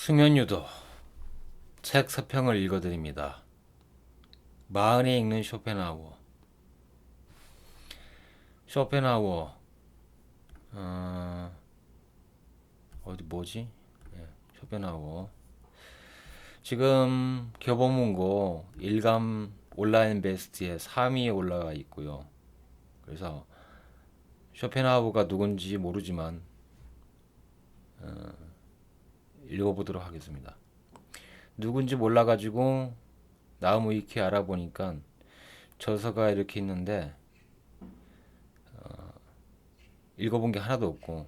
수면유도 책 서평을 읽어드립니다. 마흔에 읽는 쇼펜하우어. 쇼펜하우어 어디 뭐지? 쇼펜하우어 지금 교보문고 일간 온라인 베스트에 3위에 올라가 있고요. 그래서 쇼펜하우어가 누군지 모르지만 읽어보도록 하겠습니다. 누군지 몰라가지고 나무위키 알아보니까 저서가 이렇게 있는데 읽어본 게 하나도 없고,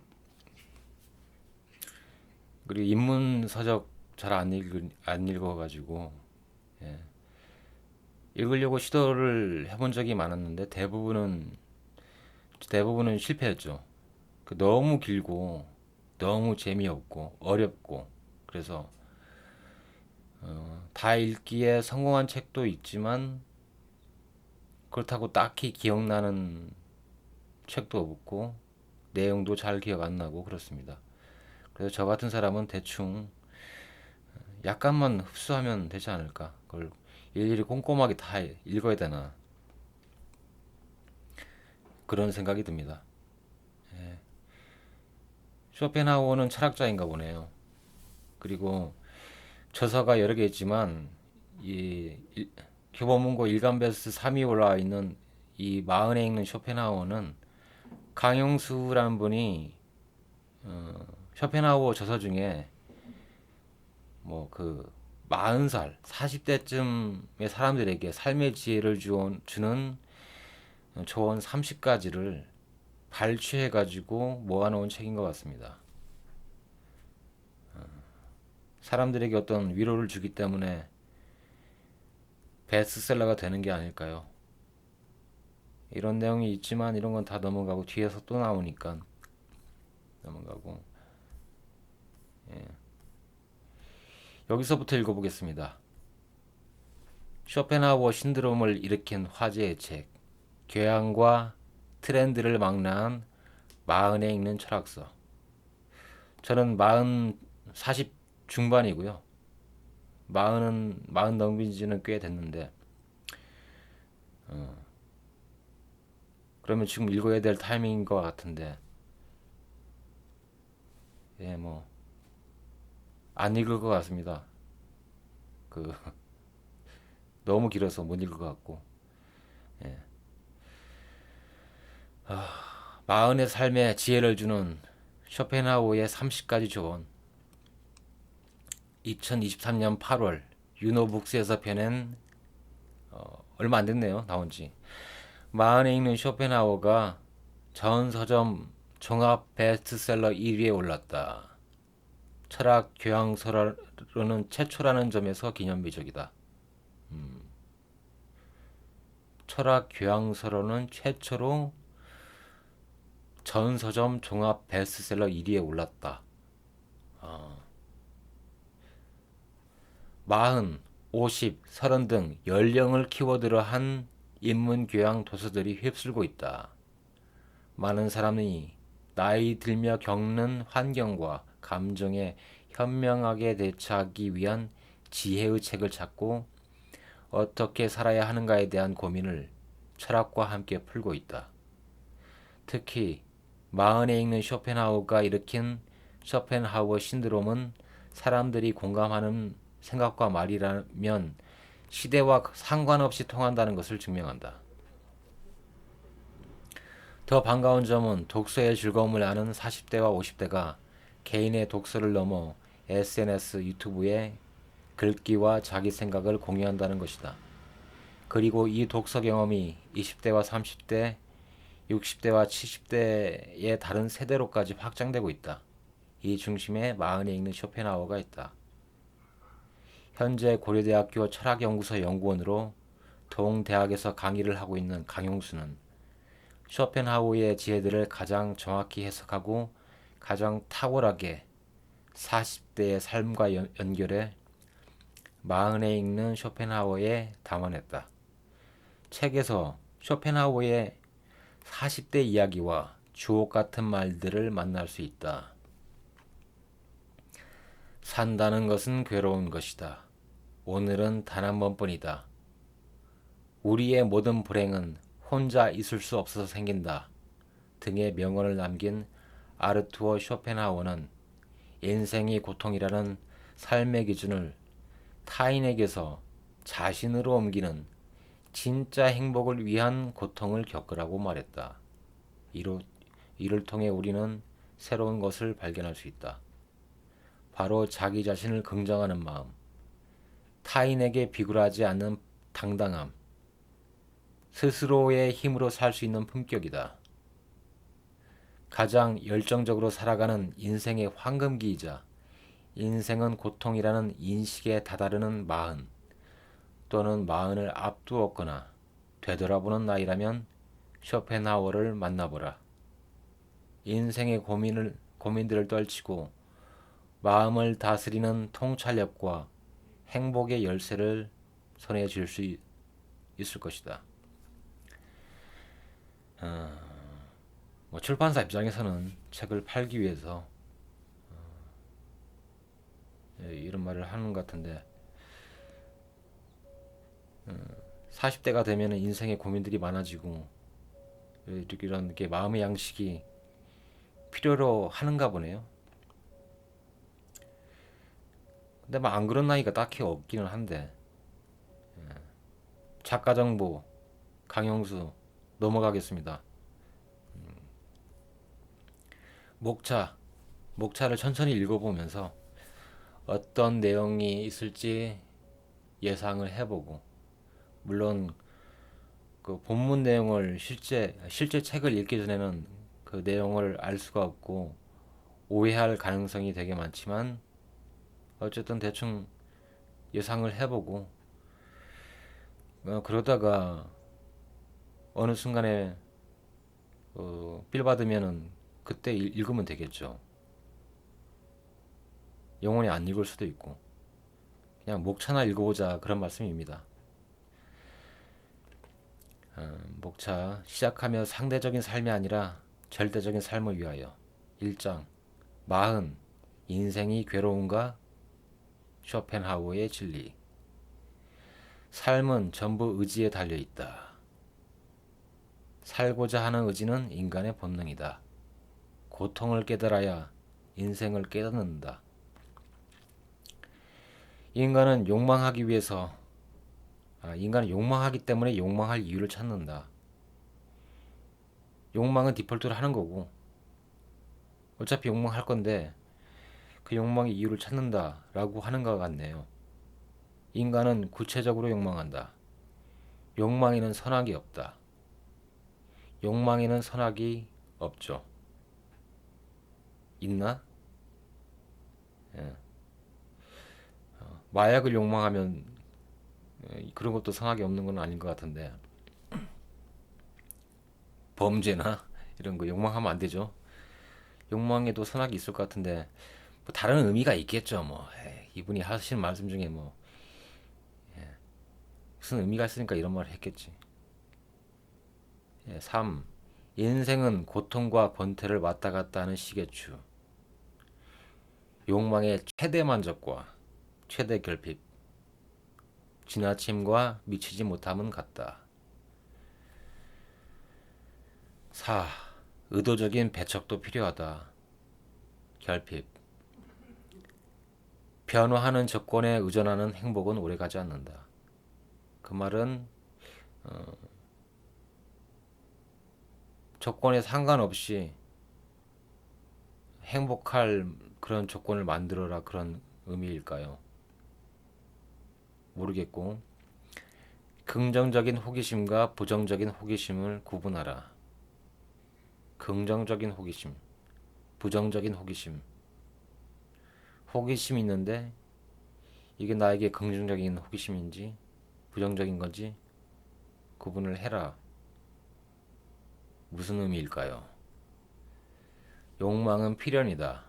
그리고 인문서적 잘 안 읽어가지고 읽으려고 시도를 해본 적이 많았는데 대부분은 실패했죠. 너무 길고 너무 재미없고 어렵고, 그래서 다 읽기에 성공한 책도 있지만 그렇다고 딱히 기억나는 책도 없고 내용도 잘 기억 안 나고 그렇습니다. 그래서 저 같은 사람은 대충 약간만 흡수하면 되지 않을까? 그걸 일일이 꼼꼼하게 다 읽어야 되나? 그런 생각이 듭니다. 쇼펜하우어는 철학자인가 보네요. 그리고 저서가 여러 개 있지만 이 교보문고 일간 베스트 3위 올라와 있는 이 마흔에 읽는 쇼펜하우어는 강용수라는 분이 쇼펜하우어 저서 중에 뭐 40살, 40대쯤의 사람들에게 삶의 지혜를 주는 조언 30가지를 발췌해 가지고 모아놓은 책인 것 같습니다. 사람들에게 어떤 위로를 주기 때문에 베스트셀러가 되는 게 아닐까요? 이런 내용이 있지만 이런 건 다 넘어가고 뒤에서 또 나오니까 넘어가고. 여기서부터 읽어보겠습니다. 쇼펜하우어 신드롬을 일으킨 화제의 책, 교양과 트렌드를 망라한 마흔에 읽는 철학서. 저는 40 중반이고요. 마흔 넘긴 지는 꽤 됐는데, 그러면 지금 읽어야 될 타이밍인 것 같은데, 안 읽을 것 같습니다. 그, 너무 길어서 못 읽을 것 같고. 마흔의 삶에 지혜를 주는 쇼펜하우어의 30가지 조언. 2023년 8월 유노북스에서 펴낸 얼마 안 됐네요. 나온 지. 마흔에 읽는 쇼펜하우어가 전 서점 종합 베스트셀러 1위에 올랐다. 철학 교양서로는 최초라는 점에서 기념비적이다. 철학 교양서로는 최초로 전 서점 종합 베스트셀러 1위에 올랐다. 40, 50, 30 등 연령을 키워드로 한 인문교양 도서들이 휩쓸고 있다. 많은 사람이 나이 들며 겪는 환경과 감정에 현명하게 대처하기 위한 지혜의 책을 찾고 어떻게 살아야 하는가에 대한 고민을 철학과 함께 풀고 있다. 특히 마흔에 읽는 쇼펜하우어가 일으킨 쇼펜하우어 신드롬은 사람들이 공감하는 생각과 말이라면 시대와 상관없이 통한다는 것을 증명한다. 더 반가운 점은 독서의 즐거움을 아는 40대와 50대가 개인의 독서를 넘어 SNS, 유튜브에 글귀와 자기 생각을 공유한다는 것이다. 그리고 이 독서 경험이 20대와 30대, 60대와 70대의 다른 세대로까지 확장되고 있다. 이 중심에 마흔에 읽는 쇼펜하우어가 있다. 현재 고려대학교 철학연구소 연구원으로 동대학에서 강의를 하고 있는 강용수는 쇼펜하우어의 지혜들을 가장 정확히 해석하고 가장 탁월하게 40대의 삶과 연결해 마흔에 읽는 쇼펜하우어에 담아냈다. 책에서 쇼펜하우어의 40대 이야기와 주옥 같은 말들을 만날 수 있다. 산다는 것은 괴로운 것이다. 오늘은 단 한 번뿐이다. 우리의 모든 불행은 혼자 있을 수 없어서 생긴다. 등의 명언을 남긴 아르투어 쇼펜하우어는 인생이 고통이라는 삶의 기준을 타인에게서 자신으로 옮기는 진짜 행복을 위한 고통을 겪으라고 말했다. 이를 통해 우리는 새로운 것을 발견할 수 있다. 바로 자기 자신을 긍정하는 마음, 타인에게 비굴하지 않는 당당함, 스스로의 힘으로 살 수 있는 품격이다. 가장 열정적으로 살아가는 인생의 황금기이자 인생은 고통이라는 인식에 다다르는 마흔 또는 마흔을 앞두었거나 되돌아보는 나이라면 쇼펜하우어를 만나보라. 인생의 고민들을 떨치고 마음을 다스리는 통찰력과 행복의 열쇠를 손에 쥘 수 있을 것이다. 출판사 입장에서는 책을 팔기 위해서 이런 말을 하는 것 같은데 40대가 되면 인생의 고민들이 많아지고 이런 게 마음의 양식이 필요로 하는가 보네요. 근데 안 그런 나이가 딱히 없기는 한데 작가 정보 강영수 넘어가겠습니다. 목차를 천천히 읽어보면서 어떤 내용이 있을지 예상을 해보고, 물론 그 본문 내용을 실제 책을 읽기 전에는 그 내용을 알 수가 없고 오해할 가능성이 되게 많지만 어쨌든 대충 예상을 해보고 그러다가 어느 순간에 필 받으면은 그때 읽으면 되겠죠. 영원히 안 읽을 수도 있고 그냥 목차나 읽어보자 그런 말씀입니다. 목차 시작하며 상대적인 삶이 아니라 절대적인 삶을 위하여 1장 마흔 인생이 괴로운가 쇼펜하우어의 진리 삶은 전부 의지에 달려있다. 살고자 하는 의지는 인간의 본능이다. 고통을 깨달아야 인생을 깨닫는다. 인간은 욕망하기 때문에 욕망할 이유를 찾는다. 욕망은 디폴트로 하는 거고 어차피 욕망할 건데 그 욕망의 이유를 찾는다라고 하는 것 같네요. 인간은 구체적으로 욕망한다. 욕망에는 선악이 없다. 욕망에는 선악이 없죠. 있나? 예. 마약을 욕망하면 그런 것도 선악이 없는 건 아닌 것 같은데 범죄나 이런 거 욕망하면 안 되죠. 욕망에도 선악이 있을 것 같은데 뭐 다른 의미가 있겠죠. 이분이 하시는 말씀 중에 무슨 의미가 있으니까 이런 말을 했겠지. 3. 인생은 고통과 권태를 왔다 갔다 하는 시계추. 욕망의 최대 만족과 최대 결핍, 지나침과 미치지 못함은 같다. 4. 의도적인 배척도 필요하다. 결핍. 변화하는 조건에 의존하는 행복은 오래가지 않는다. 그 말은 조건에 상관없이 행복할 그런 조건을 만들어라 그런 의미일까요? 모르겠고 긍정적인 호기심과 부정적인 호기심을 구분하라. 긍정적인 호기심, 부정적인 호기심. 호기심이 있는데 이게 나에게 긍정적인 호기심인지 부정적인 건지 구분을 해라. 무슨 의미일까요? 욕망은 필연이다.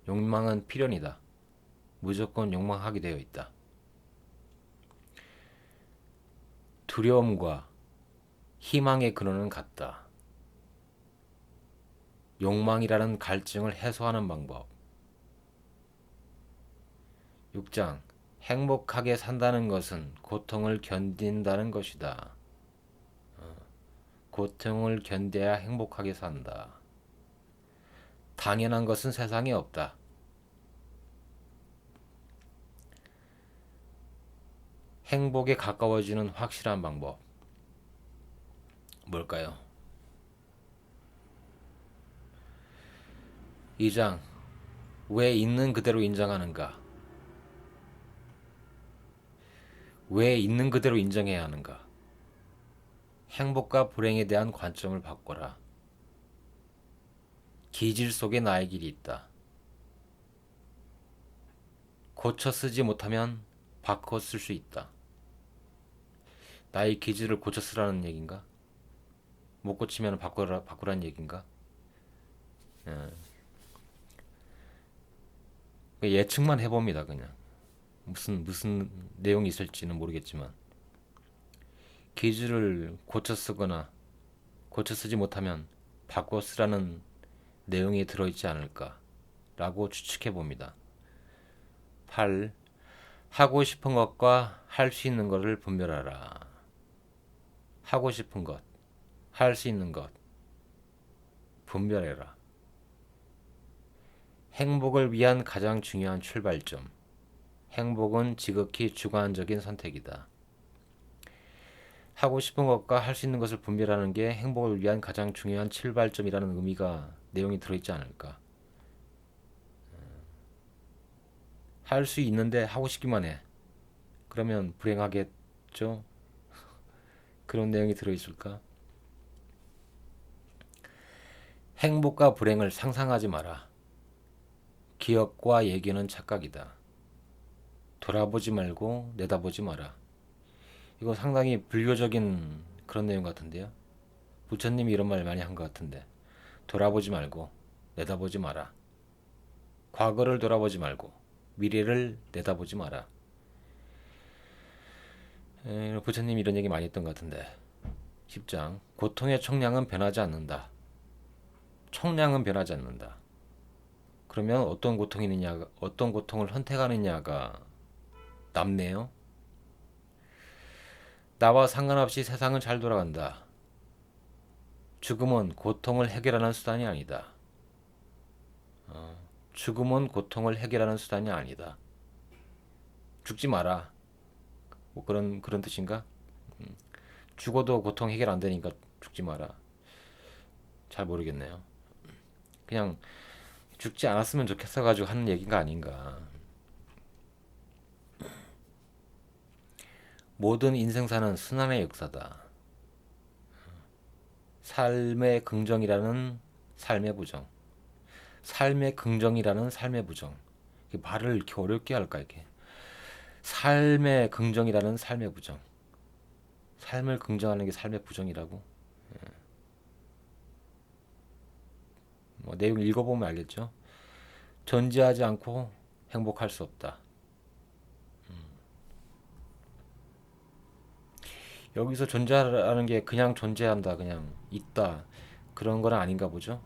욕망은 필연이다. 무조건 욕망하게 되어 있다. 두려움과 희망의 근원은 같다. 욕망이라는 갈증을 해소하는 방법. 6장 행복하게 산다는 것은 고통을 견딘다는 것이다. 고통을 견뎌야 행복하게 산다. 당연한 것은 세상에 없다. 행복에 가까워지는 확실한 방법. 뭘까요? 2장 왜 있는 그대로 인정하는가? 왜 있는 그대로 인정해야 하는가? 행복과 불행에 대한 관점을 바꿔라. 기질 속에 나의 길이 있다. 고쳐 쓰지 못하면 바꿔 쓸 수 있다. 나의 기질을 고쳐 쓰라는 얘기인가? 못 고치면 바꾸라는 얘기인가? 예측만 해봅니다. 그냥 무슨 내용이 있을지는 모르겠지만 기질을 고쳐 쓰거나 고쳐 쓰지 못하면 바꿔 쓰라는 내용이 들어있지 않을까라고 추측해 봅니다. 8. 하고 싶은 것과 할 수 있는 것을 분별하라. 하고 싶은 것, 할 수 있는 것 분별해라. 행복을 위한 가장 중요한 출발점. 행복은 지극히 주관적인 선택이다. 하고 싶은 것과 할 수 있는 것을 분별하는 게 행복을 위한 가장 중요한 출발점이라는 의미가 내용이 들어있지 않을까. 할 수 있는데 하고 싶기만 해. 그러면 불행하겠죠? 그런 내용이 들어있을까? 행복과 불행을 상상하지 마라. 기억과 예견은 착각이다. 돌아보지 말고 내다보지 마라. 이거 상당히 불교적인 그런 내용 같은데요. 부처님이 이런 말 많이 한 것 같은데. 돌아보지 말고 내다보지 마라. 과거를 돌아보지 말고 미래를 내다보지 마라. 부처님이 이런 얘기 많이 했던 것 같은데. 10장 고통의 총량은 변하지 않는다. 총량은 변하지 않는다. 그러면 어떤 고통이느냐, 어떤 고통을 선택하느냐가 남네요. 나와 상관없이 세상은 잘 돌아간다. 죽음은 고통을 해결하는 수단이 아니다. 죽음은 고통을 해결하는 수단이 아니다. 죽지 마라. 뭐 그런 뜻인가? 죽어도 고통 해결 안 되니까 죽지 마라. 잘 모르겠네요. 그냥 죽지 않았으면 좋겠어 가지고 하는 얘기가 아닌가. 모든 인생사는 순환의 역사다. 삶의 긍정이라는 삶의 부정. 삶의 긍정이라는 삶의 부정. 말을 이렇게 어렵게 할까 이렇게. 삶의 긍정이라는 삶의 부정. 삶을 긍정하는 게 삶의 부정이라고? 뭐 내용 읽어보면 알겠죠? 존재하지 않고 행복할 수 없다. 여기서 존재하는 게 그냥 존재한다, 그냥 있다 그런 건 아닌가 보죠.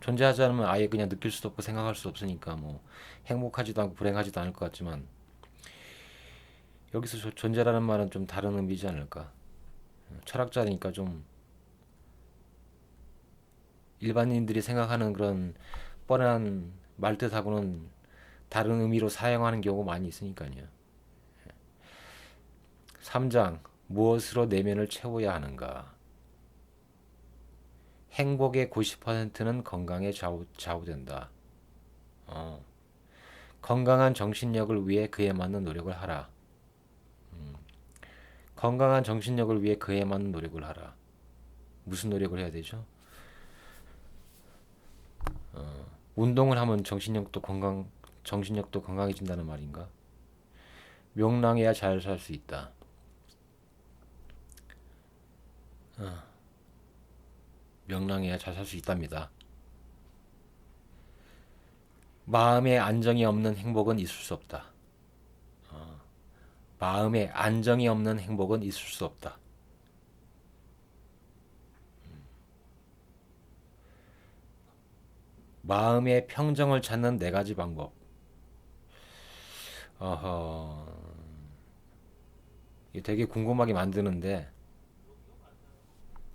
존재하지 않으면 아예 그냥 느낄 수도 없고 생각할 수 없으니까 뭐 행복하지도 않고 불행하지도 않을 것 같지만 여기서 존재라는 말은 좀 다른 의미지 않을까. 철학자니까 좀 일반인들이 생각하는 그런 뻔한 말뜻하고는 다른 의미로 사용하는 경우가 많이 있으니까요. 3장 무엇으로 내면을 채워야 하는가. 행복의 90%는 건강에 좌우된다. 건강한 정신력을 위해 그에 맞는 노력을 하라. 건강한 정신력을 위해 그에 맞는 노력을 하라. 무슨 노력을 해야 되죠? 운동을 하면 정신력도 건강해진다는 말인가? 명랑해야 잘 살 수 있다. 명랑해야 잘 살 수 있답니다. 마음에 안정이 없는 행복은 있을 수 없다. 마음에 안정이 없는 행복은 있을 수 없다. 마음의 평정을 찾는 네 가지 방법. 어허, 이게 되게 궁금하게 만드는데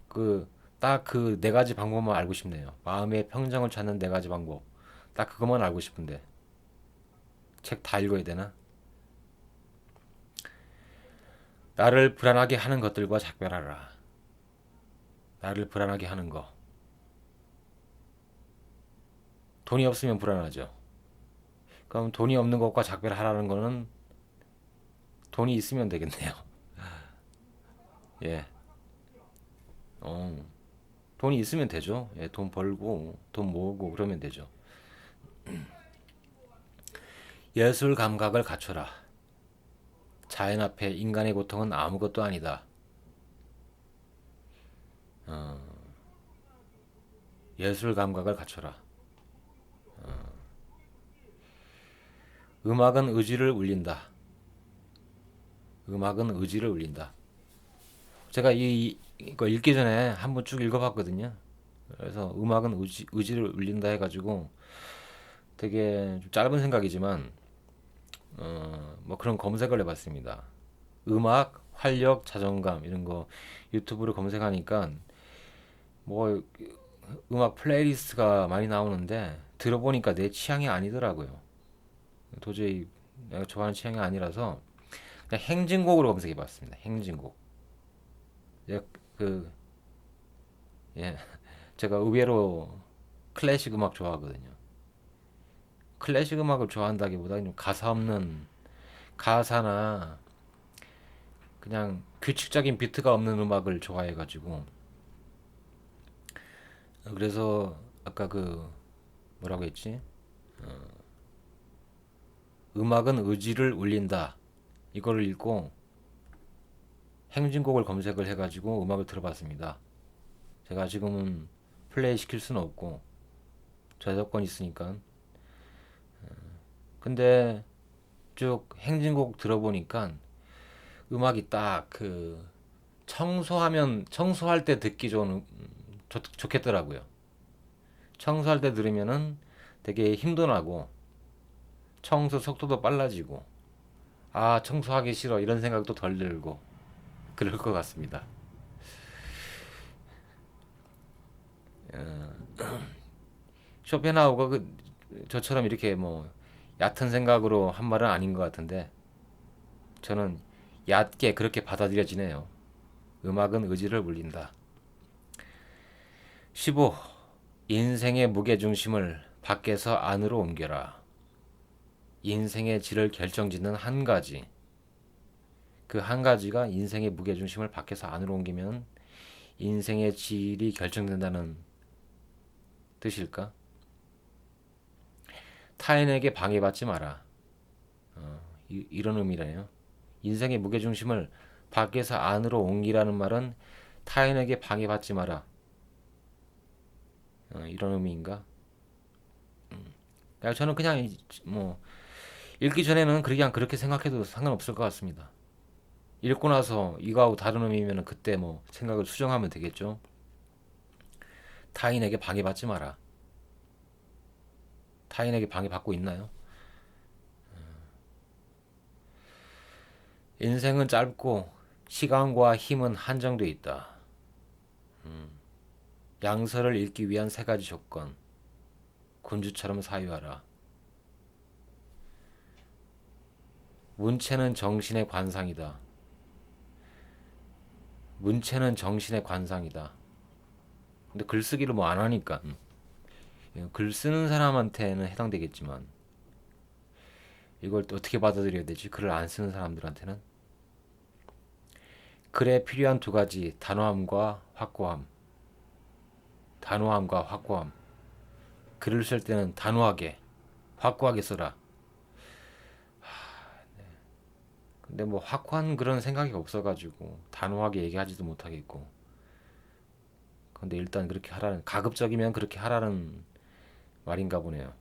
그 딱 그 네 가지 방법만 알고 싶네요. 마음의 평정을 찾는 네 가지 방법. 딱 그것만 알고 싶은데 책 다 읽어야 되나? 나를 불안하게 하는 것들과 작별하라. 나를 불안하게 하는 거. 돈이 없으면 불안하죠. 그럼 돈이 없는 것과 작별하라는 거는 돈이 있으면 되겠네요. 예. 어, 돈이 있으면 되죠. 예, 돈 벌고 돈 모으고 그러면 되죠. 예술 감각을 갖춰라. 자연 앞에 인간의 고통은 아무것도 아니다. 예술 감각을 갖춰라. 음악은 의지를 울린다. 음악은 의지를 울린다. 제가 이거 읽기 전에 한번 쭉 읽어봤거든요. 그래서 음악은 의지를 울린다 해가지고 되게 좀 짧은 생각이지만 뭐 그런 검색을 해봤습니다. 음악, 활력, 자존감 이런 거 유튜브로 검색하니까 뭐 음악 플레이리스트가 많이 나오는데 들어보니까 내 취향이 아니더라고요. 도저히 내가 좋아하는 취향이 아니라서 그냥 행진곡으로 검색해봤습니다. 행진곡. 예, 그 예, 제가 의외로 클래식 음악 좋아하거든요. 클래식 음악을 좋아한다기보다 좀 가사 없는 가사나 그냥 규칙적인 비트가 없는 음악을 좋아해가지고 그래서 아까 그 뭐라고 했지? 음악은 의지를 울린다. 이거를 읽고 행진곡을 검색을 해가지고 음악을 들어봤습니다. 제가 지금은 플레이 시킬 수는 없고 저작권 있으니까. 근데 쭉 행진곡 들어보니까 음악이 딱 그 청소할 때 듣기 좋은 좋겠더라고요. 청소할 때 들으면은 되게 힘도 나고 청소 속도도 빨라지고 아 청소하기 싫어 이런 생각도 덜 들고 그럴 것 같습니다. 쇼펜하우가 저처럼 이렇게 뭐 얕은 생각으로 한 말은 아닌 것 같은데 저는 얕게 그렇게 받아들여지네요. 음악은 의지를 울린다. 15. 인생의 무게중심을 밖에서 안으로 옮겨라. 인생의 질을 결정짓는 한 가지. 그 한 가지가 인생의 무게중심을 밖에서 안으로 옮기면 인생의 질이 결정된다는 뜻일까? 타인에게 방해받지 마라. 이런 의미라네요. 인생의 무게중심을 밖에서 안으로 옮기라는 말은 타인에게 방해받지 마라. 이런 의미인가? 저는 그냥 뭐 읽기 전에는 그냥 그렇게 생각해도 상관없을 것 같습니다. 읽고 나서 이거하고 다른 의미면 그때 뭐 생각을 수정하면 되겠죠. 타인에게 방해받지 마라. 타인에게 방해받고 있나요? 인생은 짧고 시간과 힘은 한정돼 있다. 양서를 읽기 위한 세 가지 조건. 군주처럼 사유하라. 문체는 정신의 관상이다. 문체는 정신의 관상이다. 근데 글쓰기를 뭐 안 하니까 글 쓰는 사람한테는 해당되겠지만 이걸 또 어떻게 받아들여야 되지? 글을 안 쓰는 사람들한테는 글에 필요한 두 가지 단호함과 확고함. 단호함과 확고함. 글을 쓸 때는 단호하게 확고하게 써라. 근데 뭐 확고한 그런 생각이 없어가지고 단호하게 얘기하지도 못하겠고. 근데 일단 그렇게 하라는 가급적이면 그렇게 하라는 말인가 보네요.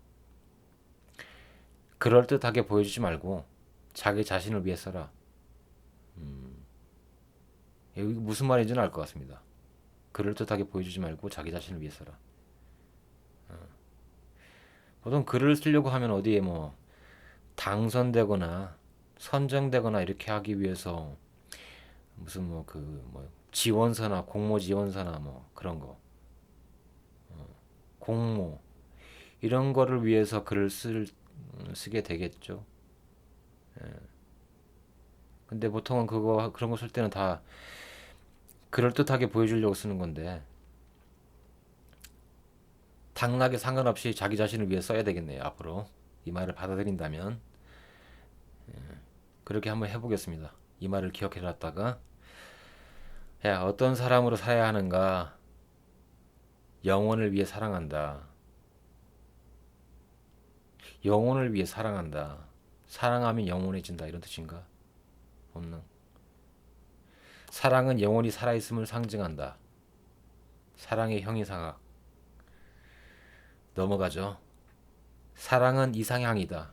그럴듯하게 보여주지 말고 자기 자신을 위해 써라. 이게 무슨 말인지는 알 것 같습니다. 그럴듯하게 보여주지 말고 자기 자신을 위해 써라. 어떤 글을 쓰려고 하면 어디에 뭐 당선되거나 선정되거나 이렇게 하기 위해서 무슨 뭐 그 뭐 지원서나 공모 지원서나 뭐 그런 거 공모 이런 거를 위해서 글을 쓰게 되겠죠. 근데 보통은 그거 그런 거 쓸 때는 다 그럴듯하게 보여주려고 쓰는 건데 당락에 상관없이 자기 자신을 위해 써야 되겠네요. 앞으로 이 말을 받아들인다면 그렇게 한번 해보겠습니다. 이 말을 기억해 놨다가 야, 어떤 사람으로 살아야 하는가? 영혼을 위해 사랑한다. 영혼을 위해 사랑한다. 사랑하면 영원해진다. 이런 뜻인가? 없는. 사랑은 영원히 살아있음을 상징한다. 사랑의 형이상학. 넘어가죠. 사랑은 이상향이다.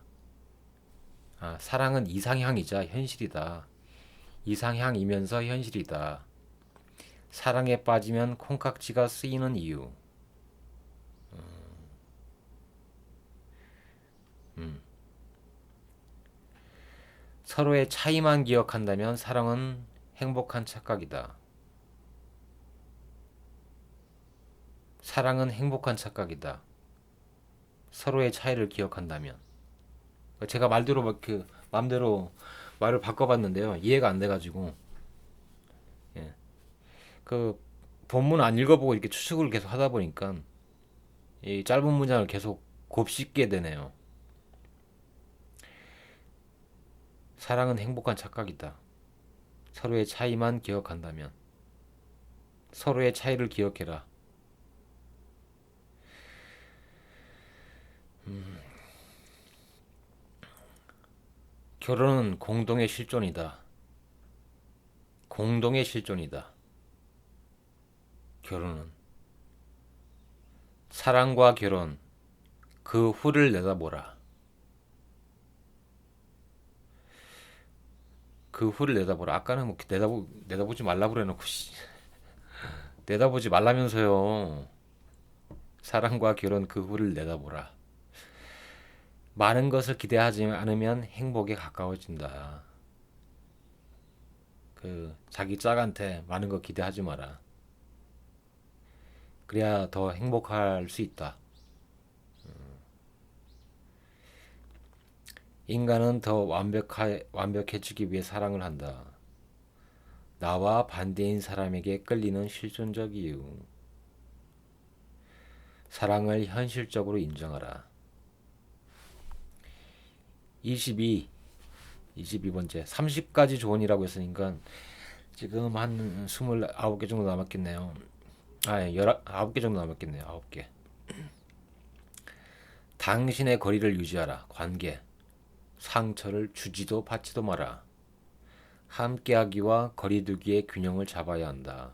아, 사랑은 이상향이자 현실이다. 이상향이면서 현실이다. 사랑에 빠지면 콩깍지가 쓰이는 이유. 서로의 차이만 기억한다면 사랑은 행복한 착각이다. 사랑은 행복한 착각이다. 서로의 차이를 기억한다면. 제가 말대로 막 그 마음대로 말을 바꿔봤는데요. 이해가 안 돼가지고 예. 그 본문 안 읽어보고 이렇게 추측을 계속 하다 보니까 이 짧은 문장을 계속 곱씹게 되네요. 사랑은 행복한 착각이다. 서로의 차이만 기억한다면 서로의 차이를 기억해라. 결혼은 공동의 실존이다. 공동의 실존이다. 결혼은 사랑과 결혼 그 후를 내다보라. 그 후를 내다보라. 아까는 뭐 내다보지 말라고 그래놓고 내다보지 말라면서요. 사랑과 결혼 그 후를 내다보라. 많은 것을 기대하지 않으면 행복에 가까워진다. 그 자기 짝한테 많은 거 기대하지 마라. 그래야 더 행복할 수 있다. 인간은 더 완벽해지기 위해 사랑을 한다. 나와 반대인 사람에게 끌리는 실존적 이유. 사랑을 현실적으로 인정하라. 22번째. 30가지 조언이라고 했으니까 지금 한 29개 정도 남았겠네요. 아, 19개 정도 남았겠네요. 9개. 당신의 거리를 유지하라. 관계. 상처를 주지도 받지도 마라. 함께하기와 거리두기의 균형을 잡아야 한다.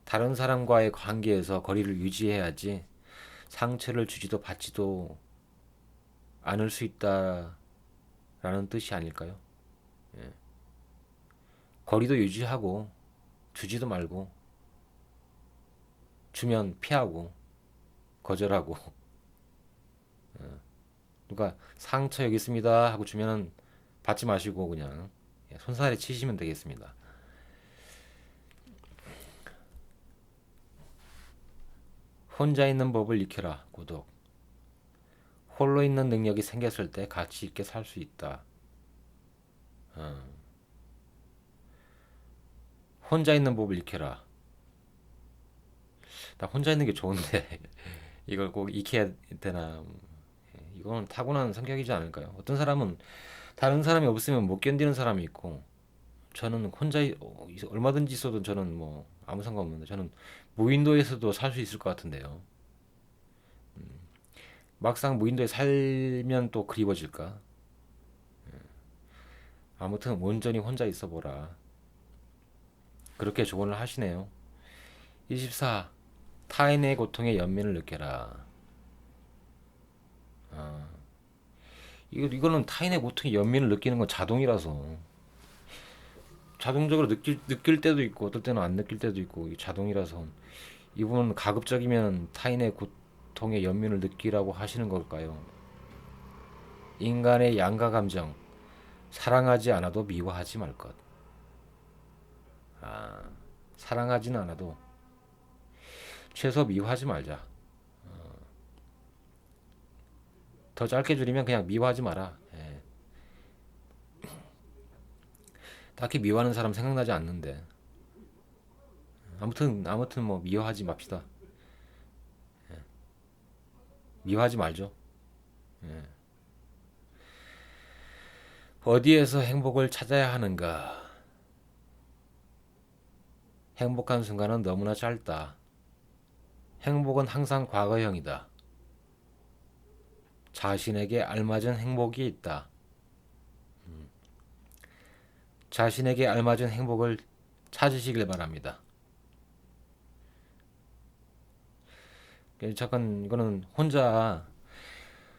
다른 사람과의 관계에서 거리를 유지해야지 상처를 주지도 받지도 않을 수 있다라는 뜻이 아닐까요? 예. 거리도 유지하고 주지도 말고 주면 피하고 거절하고 누가 상처 여기 있습니다 하고 주면은 받지 마시고 그냥 손살에 치시면 되겠습니다. 혼자 있는 법을 익혀라. 고독. 홀로 있는 능력이 생겼을 때 가치 있게 살 수 있다. 혼자 있는 법을 익혀라. 나 혼자 있는 게 좋은데 이걸 꼭 익혀야 되나? 이건 타고난 성격이지 않을까요? 어떤 사람은 다른 사람이 없으면 못 견디는 사람이 있고 저는 혼자 얼마든지 있어도 저는 뭐 아무 상관없는데 저는 무인도에서도 살 수 있을 것 같은데요. 막상 무인도에 살면 또 그리워질까? 아무튼 온전히 혼자 있어 보라. 그렇게 조언을 하시네요. 24. 타인의 고통에 연민을 느껴라. 이거는 타인의 고통에 연민을 느끼는 건 자동이라서 자동적으로 느낄 때도 있고 어떨 때는 안 느낄 때도 있고 이게 자동이라서 이분은 가급적이면 타인의 고통의 연민을 느끼라고 하시는 걸까요? 인간의 양가 감정, 사랑하지 않아도 미워하지 말 것. 아, 사랑하지는 않아도 최소 미워하지 말자. 더 짧게 줄이면 그냥 미워하지 마라. 예. 딱히 미워하는 사람 생각나지 않는데. 아무튼 뭐 미워하지 맙시다. 미워하지 말죠. 예. 어디에서 행복을 찾아야 하는가? 행복한 순간은 너무나 짧다. 행복은 항상 과거형이다. 자신에게 알맞은 행복이 있다. 자신에게 알맞은 행복을 찾으시길 바랍니다. 잠깐 이거는 혼자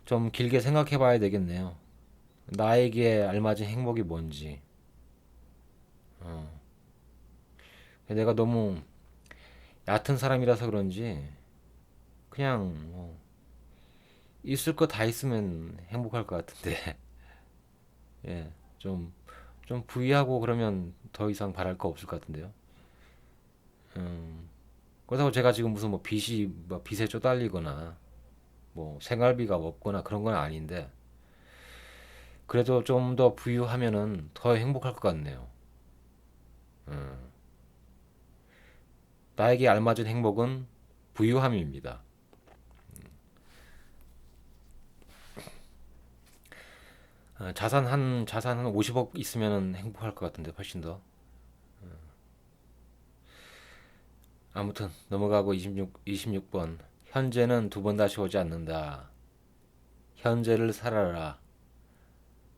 좀 길게 생각해 봐야 되겠네요. 나에게 알맞은 행복이 뭔지. 내가 너무 얕은 사람이라서 그런지 그냥 뭐 있을 거 다 있으면 행복할 것 같은데 예, 좀 부유하고 그러면 더 이상 바랄 거 없을 것 같은데요. 그렇다고 제가 지금 무슨 뭐 빚에 쪼달리거나 뭐 생활비가 없거나 그런 건 아닌데 그래도 좀 더 부유하면은 더 행복할 것 같네요. 나에게 알맞은 행복은 부유함입니다. 자산 한 50억 있으면 행복할 것 같은데 훨씬 더. 아무튼 넘어가고 26번. 현재는 두 번 다시 오지 않는다. 현재를 살아라.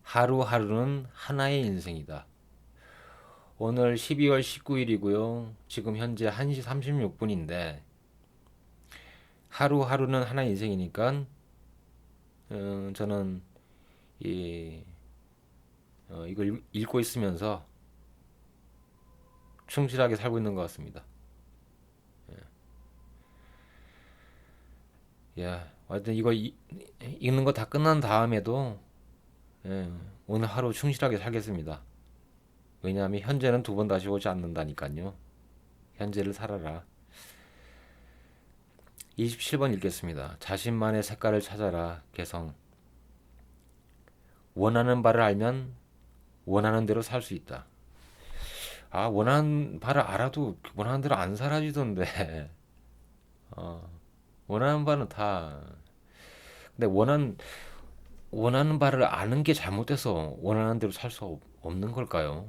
하루하루는 하나의 인생이다. 오늘 12월 19일이고요. 지금 현재 1시 36분인데 하루하루는 하나의 인생이니까 저는 이 이걸 읽고 있으면서 충실하게 살고 있는 것 같습니다. 예, 하여튼 이거 읽는 거 다 끝난 다음에도 예, 오늘 하루 충실하게 살겠습니다. 왜냐하면 현재는 두 번 다시 오지 않는다니까요. 현재를 살아라. 27번 읽겠습니다. 자신만의 색깔을 찾아라. 개성. 원하는 바를 알면 원하는 대로 살 수 있다. 아, 원하는 바를 알아도 원하는 대로 안 살아지던데. 어, 원하는 바는 다. 근데 원하는 바를 아는 게 잘못돼서 원하는 대로 살 수 없는 걸까요?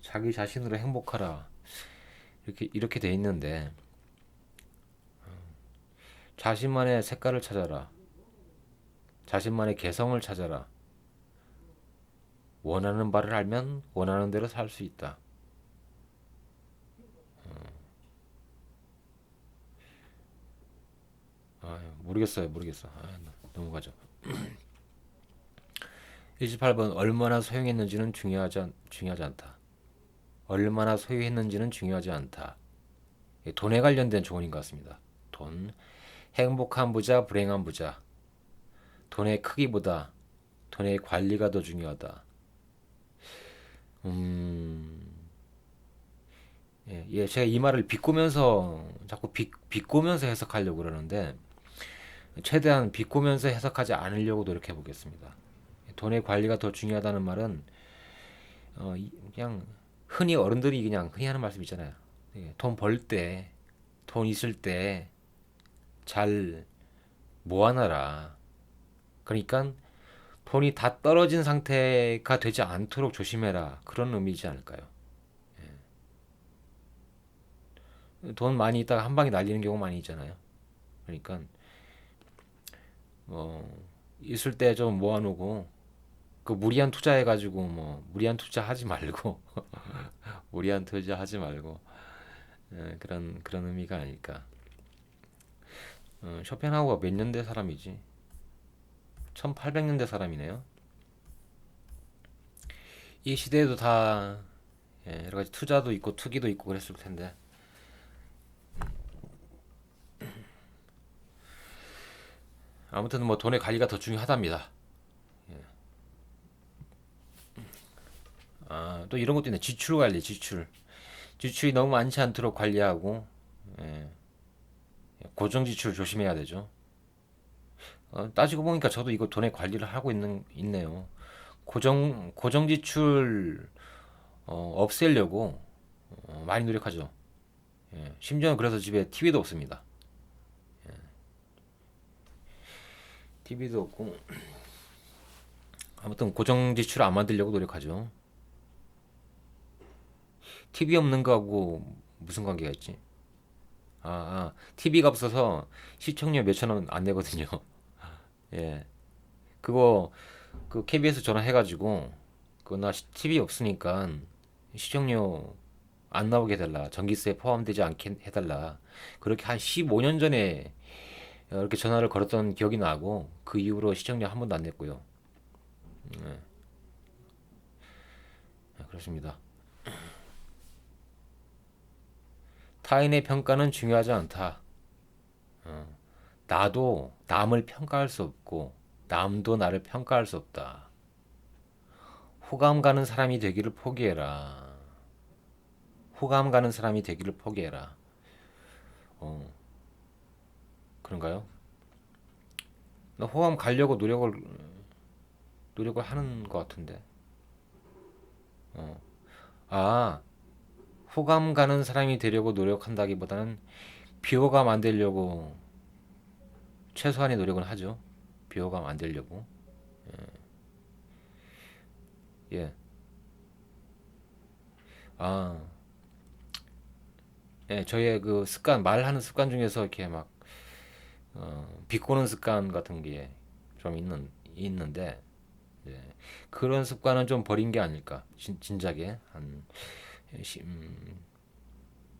자기 자신으로 행복하라. 이렇게 돼 있는데, 자신만의 색깔을 찾아라. 자신만의 개성을 찾아라. 원하는 바를 알면 원하는 대로 살 수 있다. 모르겠어. 넘어가죠. 28번 얼마나 소용했는지는 중요하지 않다. 얼마나 소유했는지는 중요하지 않다. 돈에 관련된 조언인 것 같습니다. 돈. 행복한 부자, 불행한 부자. 돈의 크기보다 돈의 관리가 더 중요하다. 제가 이 말을 비꼬면서 자꾸 비꼬면서 해석하려고 그러는데 최대한 비꼬면서 해석하지 않으려고 노력해 보겠습니다. 돈의 관리가 더 중요하다는 말은 그냥 흔히 어른들이 그냥 흔히 하는 말씀 있잖아요. 돈 벌 때, 돈 있을 때 잘 모아놔라. 그러니까 돈이 다 떨어진 상태가 되지 않도록 조심해라. 그런 의미이지 않을까요? 돈 많이 있다가 한 방에 날리는 경우 많이 있잖아요. 그러니까 있을 때 좀 모아놓고 그 무리한 투자해가지고 뭐 무리한 투자 하지 말고 무리한 투자 하지 말고 그런 의미가 아닐까. 쇼펜하우어가 몇 년대 사람이지? 1800년대 사람이네요. 이 시대에도 다 여러 가지 투자도 있고 투기도 있고 그랬을 텐데 아무튼 뭐 돈의 관리가 더 중요하답니다. 또 이런 것도 있네. 지출 관리, 지출. 지출이 너무 많지 않도록 관리하고, 예, 고정 지출 조심해야 되죠. 따지고 보니까 저도 이거 돈의 관리를 하고 있네요. 고정 지출 없애려고 많이 노력하죠. 심지어는 그래서 집에 TV도 없습니다. TV도 없고, 아무튼 고정 지출 안 만들려고 노력하죠. TV 없는 거하고 무슨 관계가 있지? TV가 없어서 시청료 몇천 원 안 내거든요. 예. 그거 그 KBS 전화해가지고 그거 나 TV 없으니까 시청료 안 나오게 해달라. 전기세 포함되지 않게 해달라. 그렇게 한 15년 전에 이렇게 전화를 걸었던 기억이 나고 그 이후로 시청료 한 번도 안 냈고요. 그렇습니다. 타인의 평가는 중요하지 않다. 나도 남을 평가할 수 없고 남도 나를 평가할 수 없다. 호감 가는 사람이 되기를 포기해라. 호감 가는 사람이 되기를 포기해라. 어, 그런가요? 나 호감 가려고 노력을 하는 것 같은데. 어. 아, 호감 가는 사람이 되려고 노력한다기보다는 비호감 안 되려고 최소한의 노력은 하죠. 비호감 안 되려고. 예. 아, 예, 저의 그 습관, 말하는 습관 중에서 이렇게 막 비꼬는 습관 같은 게 좀 있는데, 예, 그런 습관은 좀 버린 게 아닐까. 진작에 시- 음,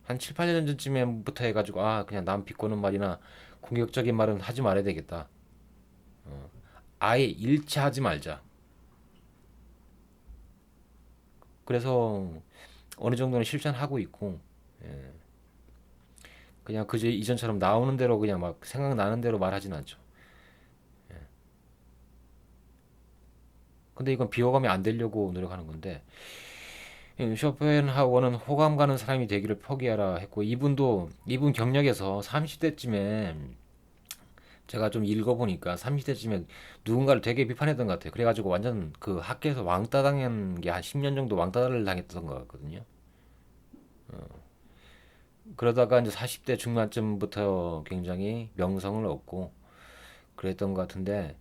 한 7, 8년 전쯤부터 해가지고 그냥 남 비꼬는 말이나 공격적인 말은 하지 말아야 되겠다. 아예 일치하지 말자. 그래서 어느 정도는 실천하고 있고, 예, 그냥 그저 이전처럼 나오는 대로 그냥 막 생각나는 대로 말하진 않죠. 근데 이건 비호감이 안 되려고 노력하는 건데, 쇼펜하우어는 호감 가는 사람이 되기를 포기하라 했고, 이분 경력에서 30대쯤에 제가 좀 읽어보니까 30대쯤에 누군가를 되게 비판했던 것 같아요. 그래가지고 완전 그 학교에서 왕따 당한 게 한 10년 정도 왕따를 당했던 것 같거든요. 그러다가 이제 40대 중반쯤부터 굉장히 명성을 얻고 그랬던 것 같은데,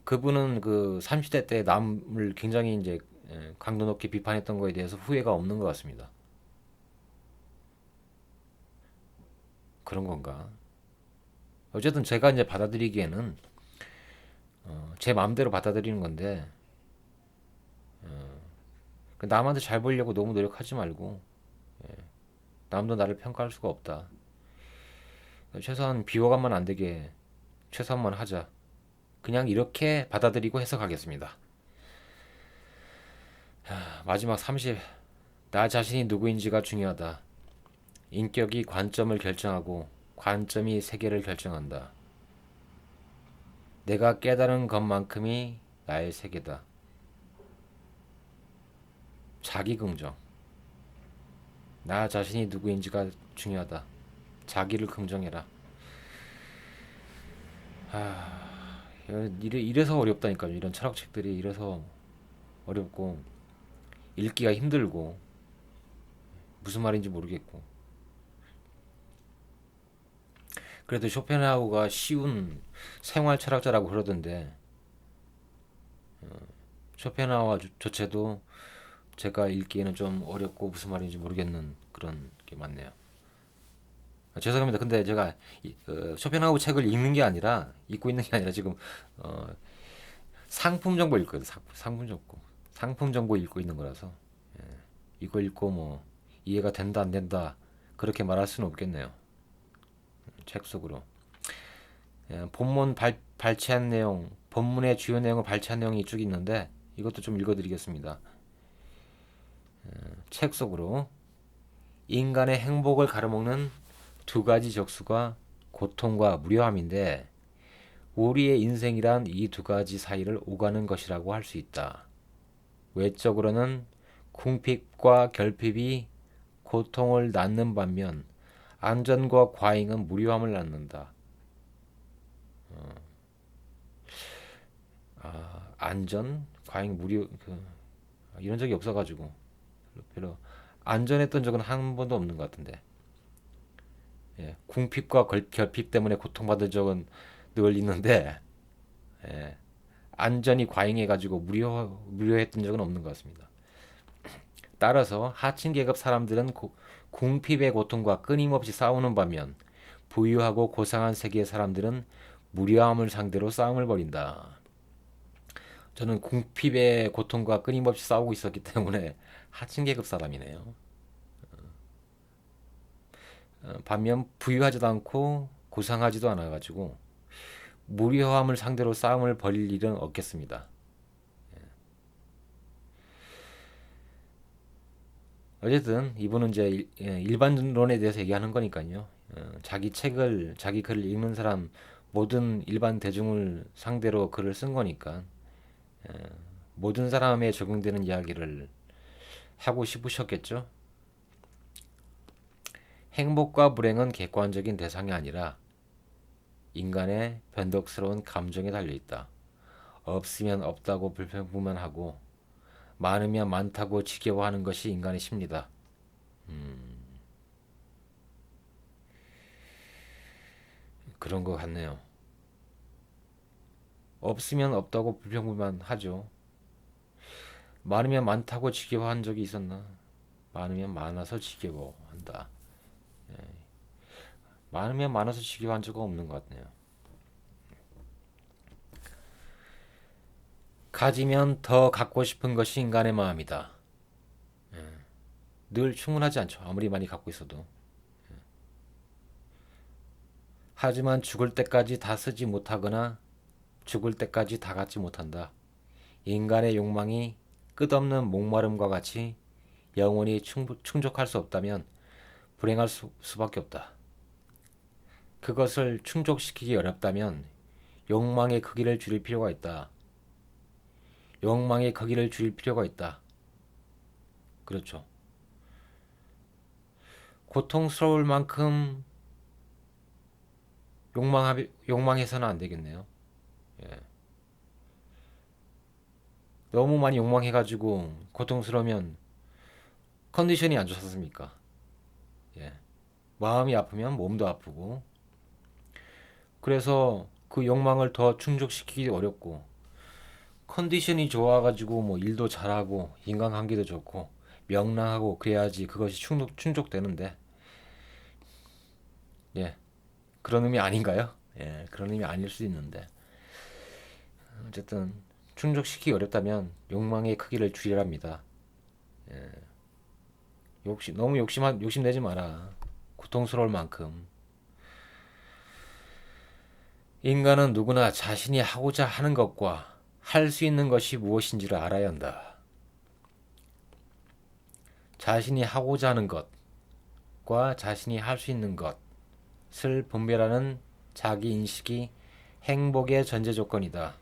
그분은 그 30대 때 남을 굉장히 이제 강도 높게 비판했던 거에 대해서 후회가 없는 것 같습니다. 그런 건가? 어쨌든 제가 이제 받아들이기에는 제 마음대로 받아들이는 건데, 그 남한테 잘 보이려고 너무 노력하지 말고 남도 나를 평가할 수가 없다. 최소한 비호감만 안 되게 최소한만 하자. 그냥 이렇게 받아들이고 해석하겠습니다. 마지막 30. 나 자신이 누구인지가 중요하다. 인격이 관점을 결정하고 관점이 세계를 결정한다. 내가 깨달은 것만큼이 나의 세계다. 자기 긍정. 나 자신이 누구인지가 중요하다. 자기를 긍정해라. 이래서 어렵다니까요. 이런 철학책들이 이래서 어렵고 읽기가 힘들고 무슨 말인지 모르겠고. 그래도 쇼펜하우가 쉬운 생활 철학자라고 그러던데 쇼펜하우와 조차도 제가 읽기에는 좀 어렵고 무슨 말인지 모르겠는 그런 게 많네요. 죄송합니다. 근데 제가 쇼펜하우 책을 읽는 게 아니라 읽고 있는 게 아니라 지금 어, 상품 정보 읽거든요. 상품 정보 읽고 있는 거라서 이거 읽고 뭐 이해가 된다 안 된다 그렇게 말할 수는 없겠네요. 책 속으로 본문 발췌한 내용, 본문의 주요 내용을 발췌한 내용이 쭉 있는데 이것도 좀 읽어드리겠습니다. 책 속으로 인간의 행복을 가로먹는 두 가지 적수가 고통과 무료함인데 우리의 인생이란 이 두 가지 사이를 오가는 것이라고 할 수 있다. 외적으로는 궁핍과 결핍이 고통을 낳는 반면 안전과 과잉은 무료함을 낳는다. 안전, 과잉, 무료 이런 적이 없어가지고 별로 안전했던 적은 한 번도 없는 것 같은데. 예, 궁핍과 결핍 때문에 고통받은 적은 늘 있는데 예, 안전이 과잉해가지고 무료했던 적은 없는 것 같습니다. 따라서 하층 계급 사람들은 궁핍의 고통과 끊임없이 싸우는 반면 부유하고 고상한 세계의 사람들은 무료함을 상대로 싸움을 벌인다. 저는 궁핍의 고통과 끊임없이 싸우고 있었기 때문에 하층 계급 사람이네요. 반면 부유하지도 않고 고상하지도 않아가지고 무료함을 상대로 싸움을 벌일 일은 없겠습니다. 어쨌든 이분은 이제 일반론에 대해서 얘기하는 거니까요. 자기 글을 읽는 사람 모든 일반 대중을 상대로 글을 쓴 거니까 모든 사람에 적용되는 이야기를 하고 싶으셨겠죠. 행복과 불행은 객관적인 대상이 아니라 인간의 변덕스러운 감정에 달려 있다. 없으면 없다고 불평불만하고 많으면 많다고 지겨워하는 것이 인간의 심리다. 그런 것 같네요. 없으면 없다고 불평불만하죠. 많으면 많다고 지겨워한 적이 있었나? 많으면 많아서 지겨워한다. 많으면 많아서 지겨워한 적은 없는 것 같네요. 가지면 더 갖고 싶은 것이 인간의 마음이다. 늘 충분하지 않죠. 아무리 많이 갖고 있어도. 하지만 죽을 때까지 다 쓰지 못하거나 죽을 때까지 다 갖지 못한다. 인간의 욕망이 끝없는 목마름과 같이 영원히 충족할 수 없다면 불행할 수밖에 없다. 그것을 충족시키기 어렵다면 욕망의 크기를 줄일 필요가 있다. 욕망의 크기를 줄일 필요가 있다. 그렇죠. 고통스러울 만큼 욕망해서는 안 되겠네요. 예. 너무 많이 욕망해가지고 고통스러우면 컨디션이 안 좋습니까? 예. 마음이 아프면 몸도 아프고 그래서 그 욕망을 더 충족시키기 어렵고 컨디션이 좋아가지고 뭐 일도 잘하고 인간관계도 좋고 명랑하고 그래야지 그것이 충족되는데 예. 그런 의미 아닌가요? 예. 그런 의미 아닐 수 있는데 어쨌든 충족시키기 어렵다면 욕망의 크기를 줄이랍니다. 너무 욕심내지 마라. 고통스러울 만큼. 인간은 누구나 자신이 하고자 하는 것과 할 수 있는 것이 무엇인지를 알아야 한다. 자신이 하고자 하는 것과 자신이 할 수 있는 것을 분별하는 자기 인식이 행복의 전제 조건이다.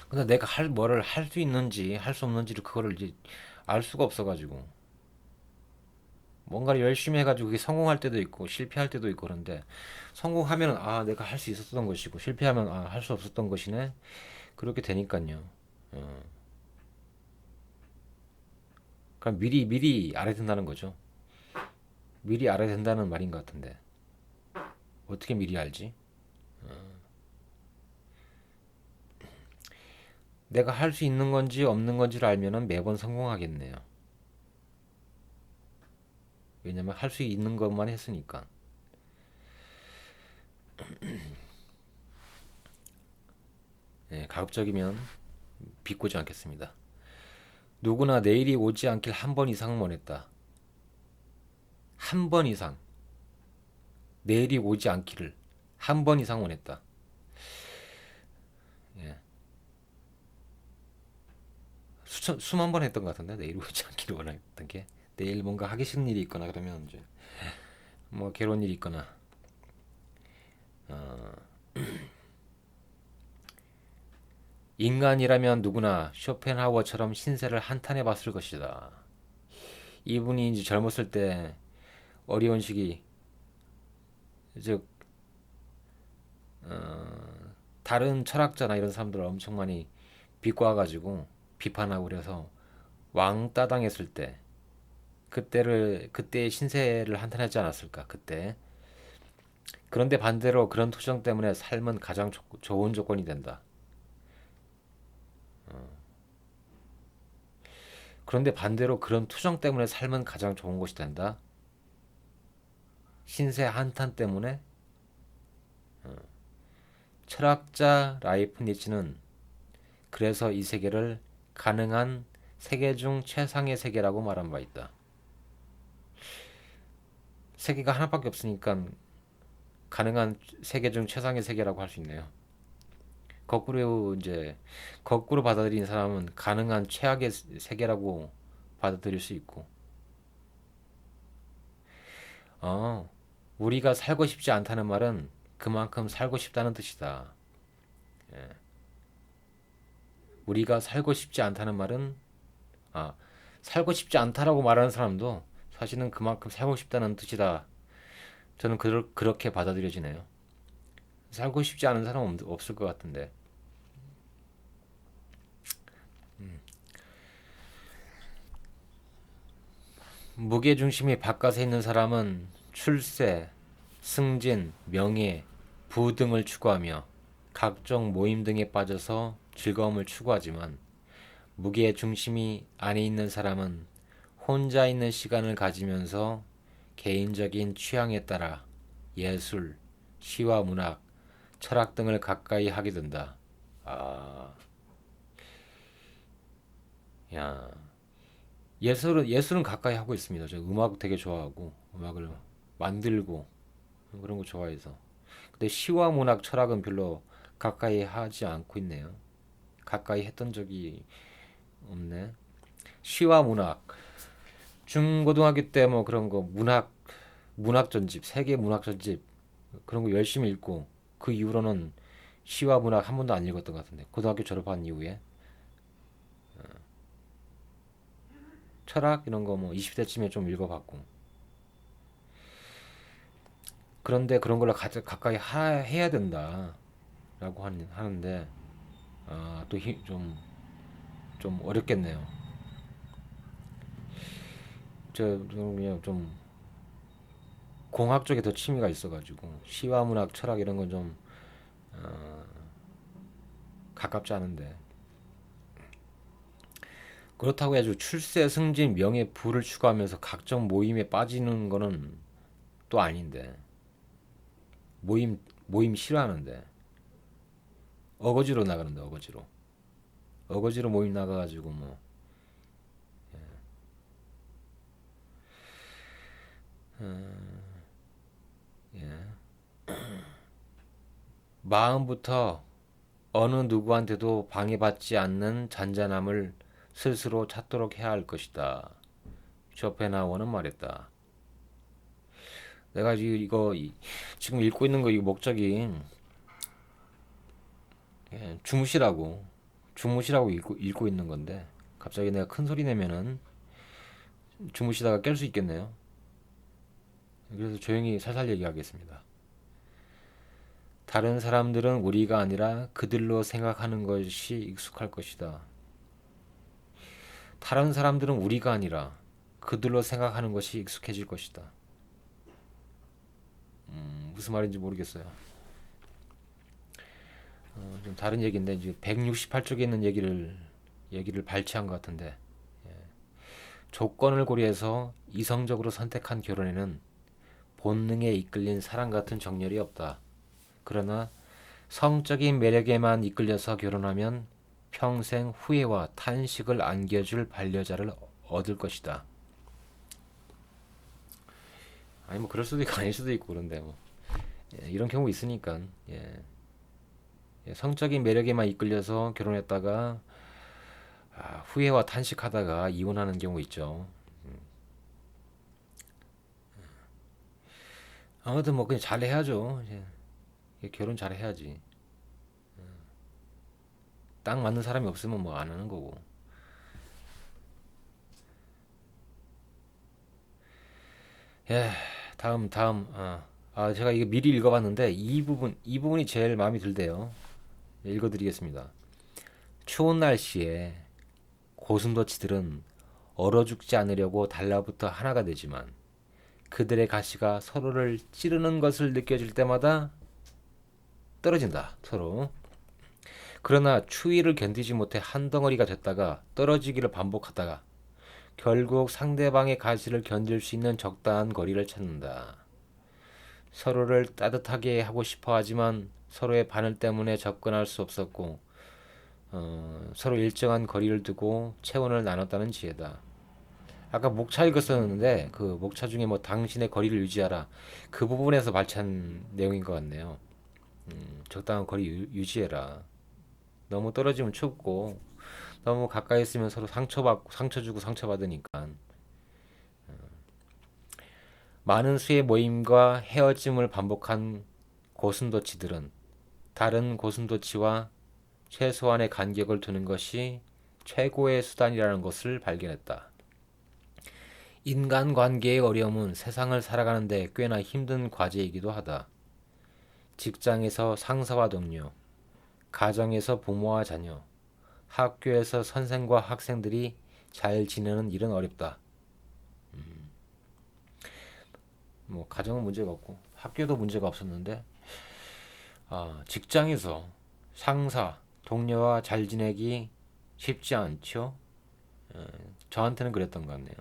근데 내가 뭐를 할 수 있는지 할 수 없는지를 그거를 이제 알 수가 없어가지고 뭔가를 열심히 해가지고 그게 성공할 때도 있고 실패할 때도 있고 그런데 성공하면 아 내가 할 수 있었던 것이고 실패하면 아 할 수 없었던 것이네 그렇게 되니까요. 그럼 미리 알아야 된다는 거죠. 미리 알아야 된다는 말인 것 같은데 어떻게 미리 알지? 내가 할 수 있는 건지 없는 건지를 알면은 매번 성공하겠네요. 왜냐면 할 수 있는 것만 했으니까. 네, 가급적이면 비꼬지 않겠습니다. 누구나 내일이 오지 않길 한 번 이상은 원했다. 한 번 이상. 내일이 오지 않기를 한 번 이상 원했다. 예. 수만 번 했던 것 같은데 내일 오지 않기를 원했던 게 내일 뭔가 하기 싫은 일이 있거나 그러면 이제 뭐 괴로운 일이 있거나 인간이라면 누구나 쇼펜하우어처럼 신세를 한탄해 봤을 것이다. 이분이 이제 젊었을 때 어려운 시기, 즉 다른 철학자나 이런 사람들을 엄청 많이 비꼬아가지고 비판하고 그래서 왕따 당했을 때 그때의 신세를 한탄하지 않았을까 그때. 그런데 반대로 그런 투정 때문에 삶은 가장 좋은 조건이 된다. 그런데 반대로 그런 투정 때문에 삶은 가장 좋은 것이 된다. 신세 한탄 때문에. 철학자 라이프니츠는 그래서 이 세계를 가능한 세계 중 최상의 세계라고 말한 바 있다. 세계가 하나밖에 없으니까 가능한 세계 중 최상의 세계라고 할 수 있네요. 거꾸로 받아들인 사람은 가능한 최악의 세계라고 받아들일 수 있고, 어, 우리가 살고 싶지 않다는 말은 그만큼 살고 싶다는 뜻이다. 우리가 살고 싶지 않다는 말은, 아, 살고 싶지 않다라고 말하는 사람도 사실은 그만큼 살고 싶다는 뜻이다. 저는 그렇게 받아들여지네요. 살고 싶지 않은 사람은 없을 것 같은데. 무게중심이 바깥에 있는 사람은 출세, 승진, 명예, 부 등을 추구하며 각종 모임 등에 빠져서 즐거움을 추구하지만 무게중심이 안에 있는 사람은 혼자 있는 시간을 가지면서 개인적인 취향에 따라 예술, 시와 문학, 철학 등을 가까이 하게 된다. 아, 야, 예술은 가까이 하고 있습니다. 저 음악 되게 좋아하고 음악을 만들고 그런 거 좋아해서. 근데 시와 문학, 철학은 별로 가까이 하지 않고 있네요. 가까이 했던 적이 없네. 시와 문학, 중고등학교 때 뭐 그런 거 문학 전집, 세계 문학 전집 그런 거 열심히 읽고 그 이후로는 시와 문학 한 번도 안 읽었던 것 같은데 고등학교 졸업한 이후에 철학 이런 거 뭐 20대쯤에 좀 읽어봤고. 그런데 그런 걸로 가까이 해야 된다라고 하는데 좀 어렵겠네요. 그냥 좀 공학 쪽에 더 취미가 있어가지고 시와 문학, 철학 이런 건 좀 가깝지 않은데 그렇다고 해가지고 출세, 승진, 명예, 부를 추구하면서 각종 모임에 빠지는 거는 또 아닌데 모임 싫어하는데 어거지로 나가는데 어거지로 모임 나가가지고 뭐 마음부터 어느 누구한테도 방해받지 않는 잔잔함을 스스로 찾도록 해야 할 것이다. 쇼펜하우어는 말했다. 내가 지금 읽고 있는 거 이 목적이 주무시라고 읽고 있는 건데 갑자기 내가 큰 소리 내면은 주무시다가 깰 수 있겠네요. 그래서 조용히 살살 얘기하겠습니다. 다른 사람들은 우리가 아니라 그들로 생각하는 것이 익숙할 것이다. 다른 사람들은 우리가 아니라 그들로 생각하는 것이 익숙해질 것이다. 무슨 말인지 모르겠어요. 좀 다른 얘기인데 이제 168쪽에 있는 얘기를 발췌한 것 같은데 조건을 고려해서 이성적으로 선택한 결혼에는 본능에 이끌린 사랑 같은 정열이 없다. 그러나 성적인 매력에만 이끌려서 결혼하면 평생 후회와 탄식을 안겨줄 반려자를 얻을 것이다. 아니 뭐 그럴 수도 있고 아닐 수도 있고 그런데 뭐 이런 경우 있으니까 성적인 매력에만 이끌려서 결혼했다가 후회와 탄식하다가 이혼하는 경우 있죠. 아무튼 뭐 그냥 잘 해야죠. 결혼 잘 해야지. 딱 맞는 사람이 없으면 뭐 안 하는 거고. 예, 다음. 제가 이거 미리 읽어봤는데 이 부분이 제일 마음에 들대요. 읽어드리겠습니다. 추운 날씨에 고슴도치들은 얼어 죽지 않으려고 달라붙어 하나가 되지만 그들의 가시가 서로를 찌르는 것을 느껴질 때마다 떨어진다, 서로. 그러나 추위를 견디지 못해 한 덩어리가 됐다가 떨어지기를 반복하다가 결국 상대방의 가시를 견딜 수 있는 적당한 거리를 찾는다. 서로를 따뜻하게 하고 싶어 하지만 서로의 바늘 때문에 접근할 수 없었고 서로 일정한 거리를 두고 체온을 나눴다는 지혜다. 아까 목차 읽었었는데 그 목차 중에 뭐 당신의 거리를 유지하라 그 부분에서 발췌한 내용인 것 같네요. 적당한 거리 유지해라. 너무 떨어지면 춥고 너무 가까이 있으면 서로 상처받고 상처 주고 상처받으니까. 많은 수의 모임과 헤어짐을 반복한 고슴도치들은 다른 고슴도치와 최소한의 간격을 두는 것이 최고의 수단이라는 것을 발견했다. 인간관계의 어려움은 세상을 살아가는데 꽤나 힘든 과제이기도 하다. 직장에서 상사와 동료, 가정에서 부모와 자녀, 학교에서 선생과 학생들이 잘 지내는 일은 어렵다. 뭐 가정은 문제가 없고 학교도 문제가 없었는데 직장에서 상사, 동료와 잘 지내기 쉽지 않죠. 저한테는 그랬던 것 같네요.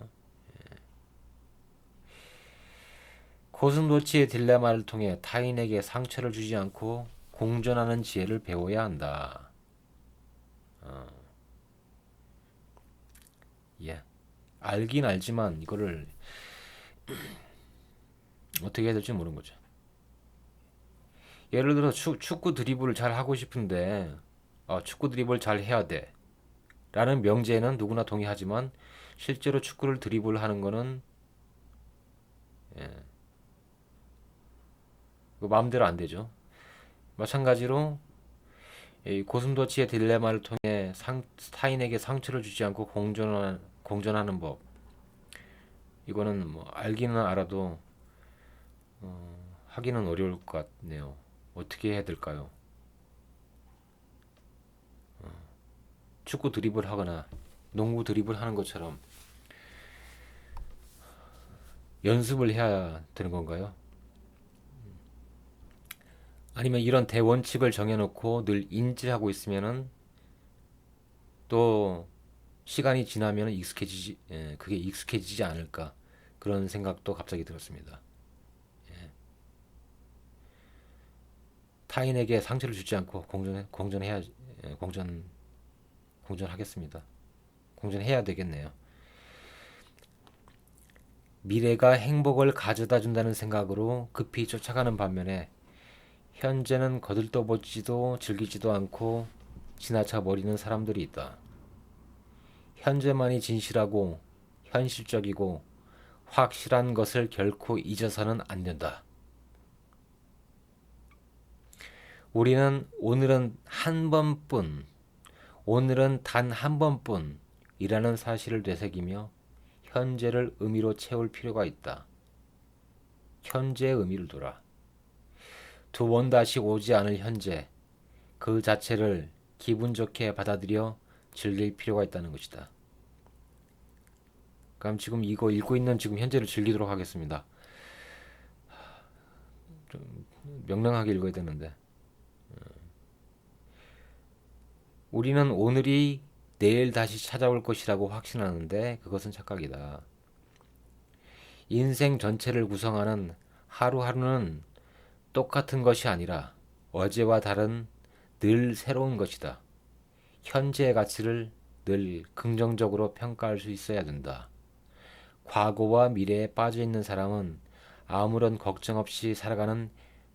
고슴도치의 딜레마를 통해 타인에게 상처를 주지 않고 공존하는 지혜를 배워야 한다. 예. 알긴 알지만 이거를 어떻게 해야 될지 모르는 거죠. 예를 들어 축구 드리블을 잘 하고 싶은데 축구 드리블 잘 해야 돼 라는 명제는 누구나 동의하지만 실제로 축구를 드리블하는 거는 마음대로 안 되죠. 마찬가지로 이 고슴도치의 딜레마를 통해 타인에게 상처를 주지 않고 공존하는 법. 이거는 뭐 알기는 알아도 하기는 어려울 것 같네요. 어떻게 해야 될까요? 축구 드리블 하거나 농구 드리블 하는 것처럼 연습을 해야 되는 건가요? 아니면 이런 대원칙을 정해놓고 늘 인지하고 있으면은 또 시간이 지나면 그게 익숙해지지 않을까 그런 생각도 갑자기 들었습니다. 타인에게 상처를 주지 않고 공존해야 예, 공존하겠습니다. 공존해야 되겠네요. 미래가 행복을 가져다 준다는 생각으로 급히 쫓아가는 반면에 현재는 거들떠보지도 즐기지도 않고 지나쳐 버리는 사람들이 있다. 현재만이 진실하고 현실적이고 확실한 것을 결코 잊어서는 안 된다. 우리는 오늘은 단 한 번뿐 이라는 사실을 되새기며 현재를 의미로 채울 필요가 있다. 현재의 의미를 두라. 두 번 다시 오지 않을 현재, 그 자체를 기분 좋게 받아들여 즐길 필요가 있다는 것이다. 그럼 지금 이거 읽고 있는 지금 현재를 즐기도록 하겠습니다. 좀 명랑하게 읽어야 되는데. 우리는 오늘이 내일 다시 찾아올 것이라고 확신하는데 그것은 착각이다. 인생 전체를 구성하는 하루하루는 똑같은 것이 아니라 어제와 다른 늘 새로운 것이다. 현재의 가치를 늘 긍정적으로 평가할 수 있어야 된다. 과거와 미래에 빠져 있는 사람은 아무런 걱정 없이 살아가는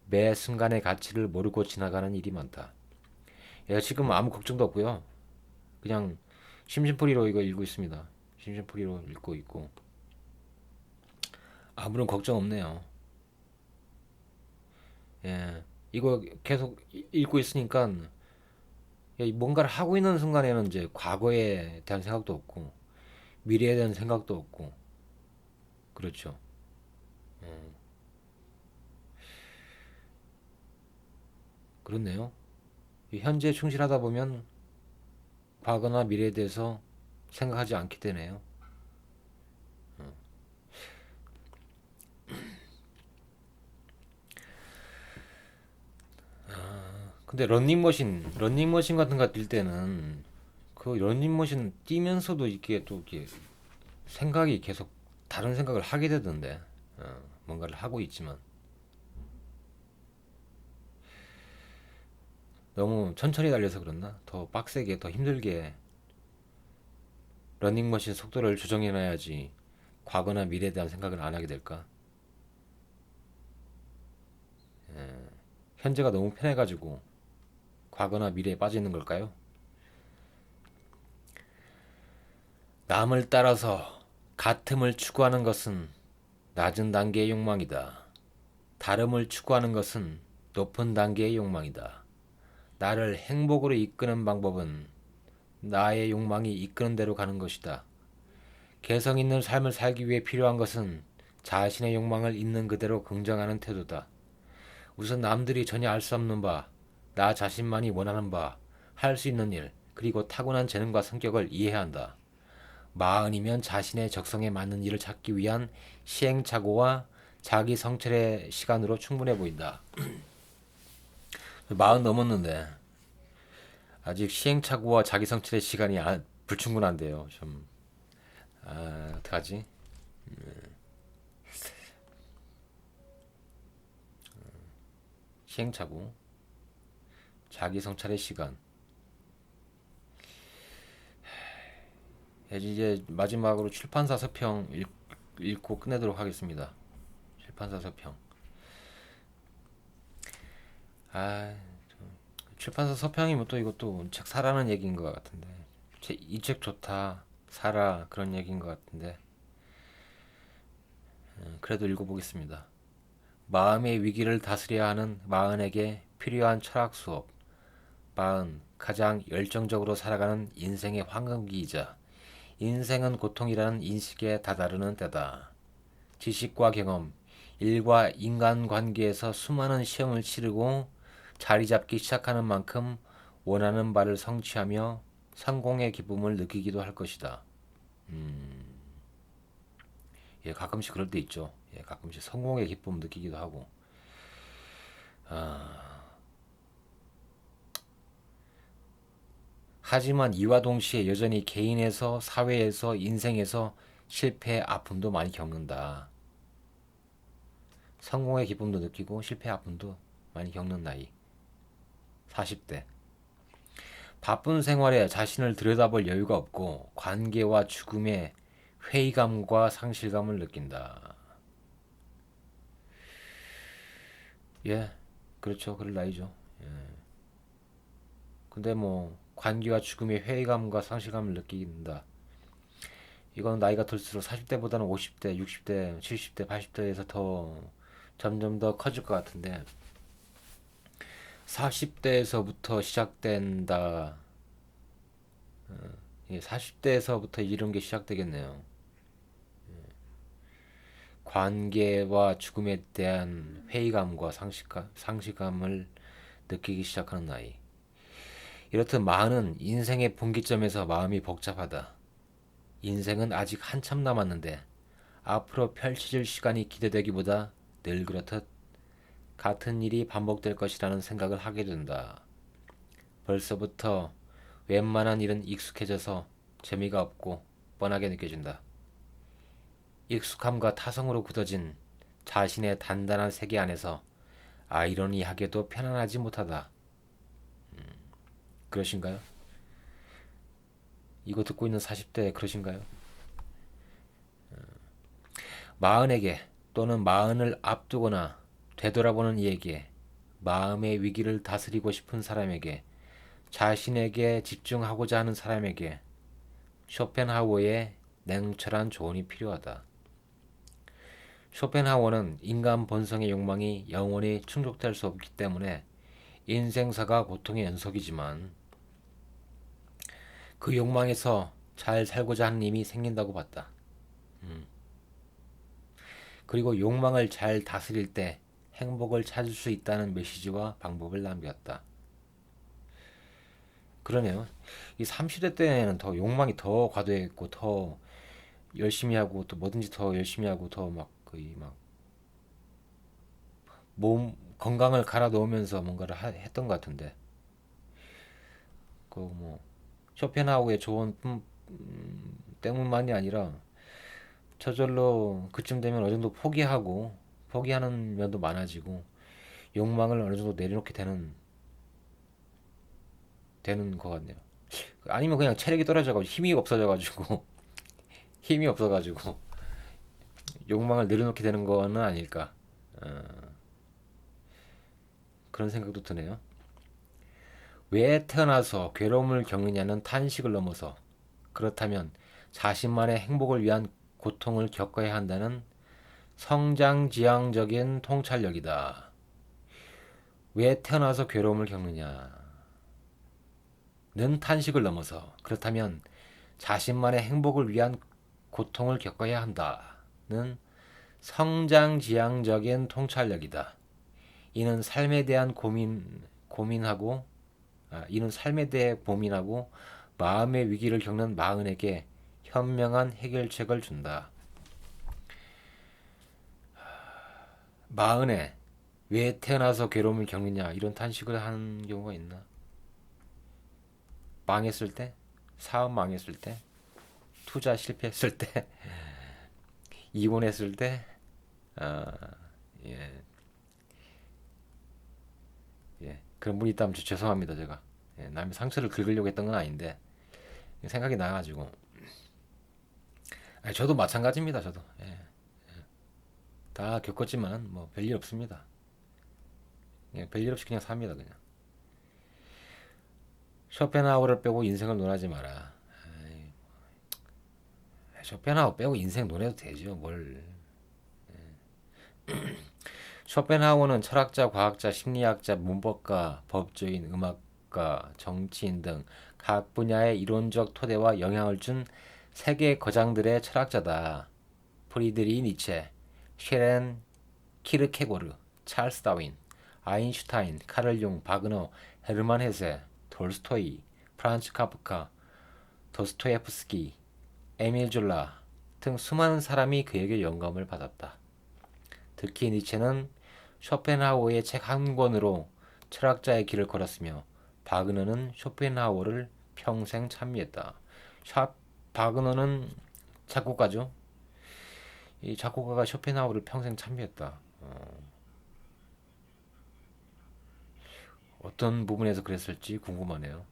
매 순간의 가치를 모르고 지나가는 일이 많다. 얘가 지금 아무 걱정도 없고요. 그냥 심심풀이로 이거 읽고 있습니다. 심심풀이로 읽고 있고 아무런 걱정 없네요. 예. 이거 계속 읽고 있으니까 뭔가를 하고 있는 순간에는 이제 과거에 대한 생각도 없고 미래에 대한 생각도 없고 그렇죠. 그렇네요. 이 현재에 충실하다 보면 과거나 미래에 대해서 생각하지 않게 되네요. 근데 런닝머신 같은 거 뛸 때는 그 런닝머신 뛰면서도 이게 또 이게 생각이 계속 다른 생각을 하게 되던데. 뭔가를 하고 있지만 너무 천천히 달려서 그렇나? 더 빡세게, 더 힘들게 런닝머신 속도를 조정해놔야지 과거나 미래에 대한 생각을 안 하게 될까? 현재가 너무 편해가지고 과거나 미래에 빠지는 걸까요? 남을 따라서 같음을 추구하는 것은 낮은 단계의 욕망이다. 다름을 추구하는 것은 높은 단계의 욕망이다. 나를 행복으로 이끄는 방법은 나의 욕망이 이끄는 대로 가는 것이다. 개성 있는 삶을 살기 위해 필요한 것은 자신의 욕망을 있는 그대로 긍정하는 태도다. 우선 남들이 전혀 알 수 없는 바, 나 자신만이 원하는 바, 할 수 있는 일, 그리고 타고난 재능과 성격을 이해해야 한다. 마흔이면 자신의 적성에 맞는 일을 찾기 위한 시행착오와 자기 성찰의 시간으로 충분해 보인다. 마흔 넘었는데 아직 시행착오와 자기 성찰의 시간이 불충분한데요. 좀 어떡하지? 시행착오, 자기 성찰의 시간. 이제 마지막으로 출판사 서평 읽고 끝내도록 하겠습니다. 출판사 서평. 아, 출판사 서평이 뭐 또 이것도 책 사라는 얘기인 것 같은데. 이 책 좋다, 사라 그런 얘기인 것 같은데. 그래도 읽어보겠습니다. 마음의 위기를 다스려야 하는 마흔에게 필요한 철학 수업. 마흔, 가장 열정적으로 살아가는 인생의 황금기이자 인생은 고통이라는 인식에 다다르는 때다. 지식과 경험, 일과 인간관계에서 수많은 시험을 치르고 자리 잡기 시작하는 만큼 원하는 바를 성취하며 성공의 기쁨을 느끼기도 할 것이다. 예, 가끔씩 그럴 때 있죠. 예, 가끔씩 성공의 기쁨 느끼기도 하고. 하지만 이와 동시에 여전히 개인에서, 사회에서, 인생에서 실패의 아픔도 많이 겪는다. 성공의 기쁨도 느끼고 실패의 아픔도 많이 겪는 나이. 40대. 바쁜 생활에 자신을 들여다볼 여유가 없고 관계와 죽음에 회의감과 상실감을 느낀다. 예, 그렇죠. 그럴 나이죠. 근데 뭐 관계와 죽음의 회의감과 상실감을 느낀다. 이건 나이가 들수록 40대보다는 50대, 60대, 70대, 80대에서 더 점점 더 커질 것 같은데 40대에서부터 시작된다. 예, 40대에서부터 이런 게 시작되겠네요. 관계와 죽음에 대한 회의감과 상실감을 느끼기 시작하는 나이. 이렇듯 마흔은 인생의 분기점에서 마음이 복잡하다. 인생은 아직 한참 남았는데 앞으로 펼쳐질 시간이 기대되기보다 늘 그렇듯 같은 일이 반복될 것이라는 생각을 하게 된다. 벌써부터 웬만한 일은 익숙해져서 재미가 없고 뻔하게 느껴진다. 익숙함과 타성으로 굳어진 자신의 단단한 세계 안에서 아이러니하게도 편안하지 못하다. 그러신가요? 이거 듣고 있는 40대 그러신가요? 마흔에게 또는 마흔을 앞두거나 되돌아보는 이에게 마음의 위기를 다스리고 싶은 사람에게 자신에게 집중하고자 하는 사람에게 쇼펜하우어의 냉철한 조언이 필요하다. 쇼펜하우어는 인간 본성의 욕망이 영원히 충족될 수 없기 때문에 인생사가 고통의 연속이지만 그 욕망에서 잘 살고자 하는 힘이 생긴다고 봤다. 그리고 욕망을 잘 다스릴 때 행복을 찾을 수 있다는 메시지와 방법을 남겼다. 그러네요. 이 30대 때는 더 욕망이 더 과도했고 더 열심히 하고 또 뭐든지 더 열심히 하고 더 막 거의 막 몸 건강을 갈아 넣으면서 뭔가를 했던 것 같은데 그 뭐 쇼펜하우의 조언 때문만이 아니라 저절로 그쯤 되면 어느 정도 포기하는 면도 많아지고 욕망을 어느 정도 내려놓게 되는 것 같네요. 아니면 그냥 체력이 떨어져가지고 힘이 없어져가지고 힘이 없어가지고 욕망을 내려놓게 되는 거는 아닐까. 그런 생각도 드네요. 왜 태어나서 괴로움을 겪느냐는 탄식을 넘어서 그렇다면 자신만의 행복을 위한 고통을 겪어야 한다는 성장지향적인 통찰력이다. 왜 태어나서 괴로움을 겪느냐는 탄식을 넘어서 그렇다면 자신만의 행복을 위한 고통을 겪어야 한다는 성장지향적인 통찰력이다. 이는 삶에 대한 고민하고 이는 삶에 대해 고민하고 마음의 위기를 겪는 마흔에게 현명한 해결책을 준다. 마흔에 왜 태어나서 괴로움을 겪느냐 이런 탄식을 하는 경우가 있나? 망했을 때, 사업 망했을 때, 투자 실패했을 때, 이혼했을 때, 아, 예, 예. 그런 분이 있다면 죄송합니다, 제가. 예, 남의 상처를 긁으려고 했던 건 아닌데, 생각이 나가지고. 아니, 저도 마찬가지입니다, 저도. 예, 다 겪었지만, 뭐, 별일 없습니다. 예, 별일 없이 그냥 삽니다, 그냥. 쇼펜하우어를 빼고 인생을 논하지 마라. 쇼펜하우어 빼고 인생 논해도 되죠, 뭘. 쇼펜하우어는 철학자, 과학자, 심리학자, 문법가, 법조인, 음악가, 정치인 등 각 분야의 이론적 토대와 영향을 준 세계 거장들의 철학자다. 프리드리 니체, 쉐렌 키르케고르, 찰스 다윈, 아인슈타인, 카를 융, 바그너, 헤르만 헤세, 톨스토이, 프란츠 카프카, 도스토예프스키, 에밀 졸라 등 수많은 사람이 그에게 영감을 받았다. 특히 니체는 쇼펜하우어의 책 한 권으로 철학자의 길을 걸었으며 바그너는 쇼펜하우어를 평생 찬미했다. 바그너는 작곡가죠. 이 작곡가가 쇼펜하우어를 평생 찬미했다. 어떤 부분에서 그랬을지 궁금하네요.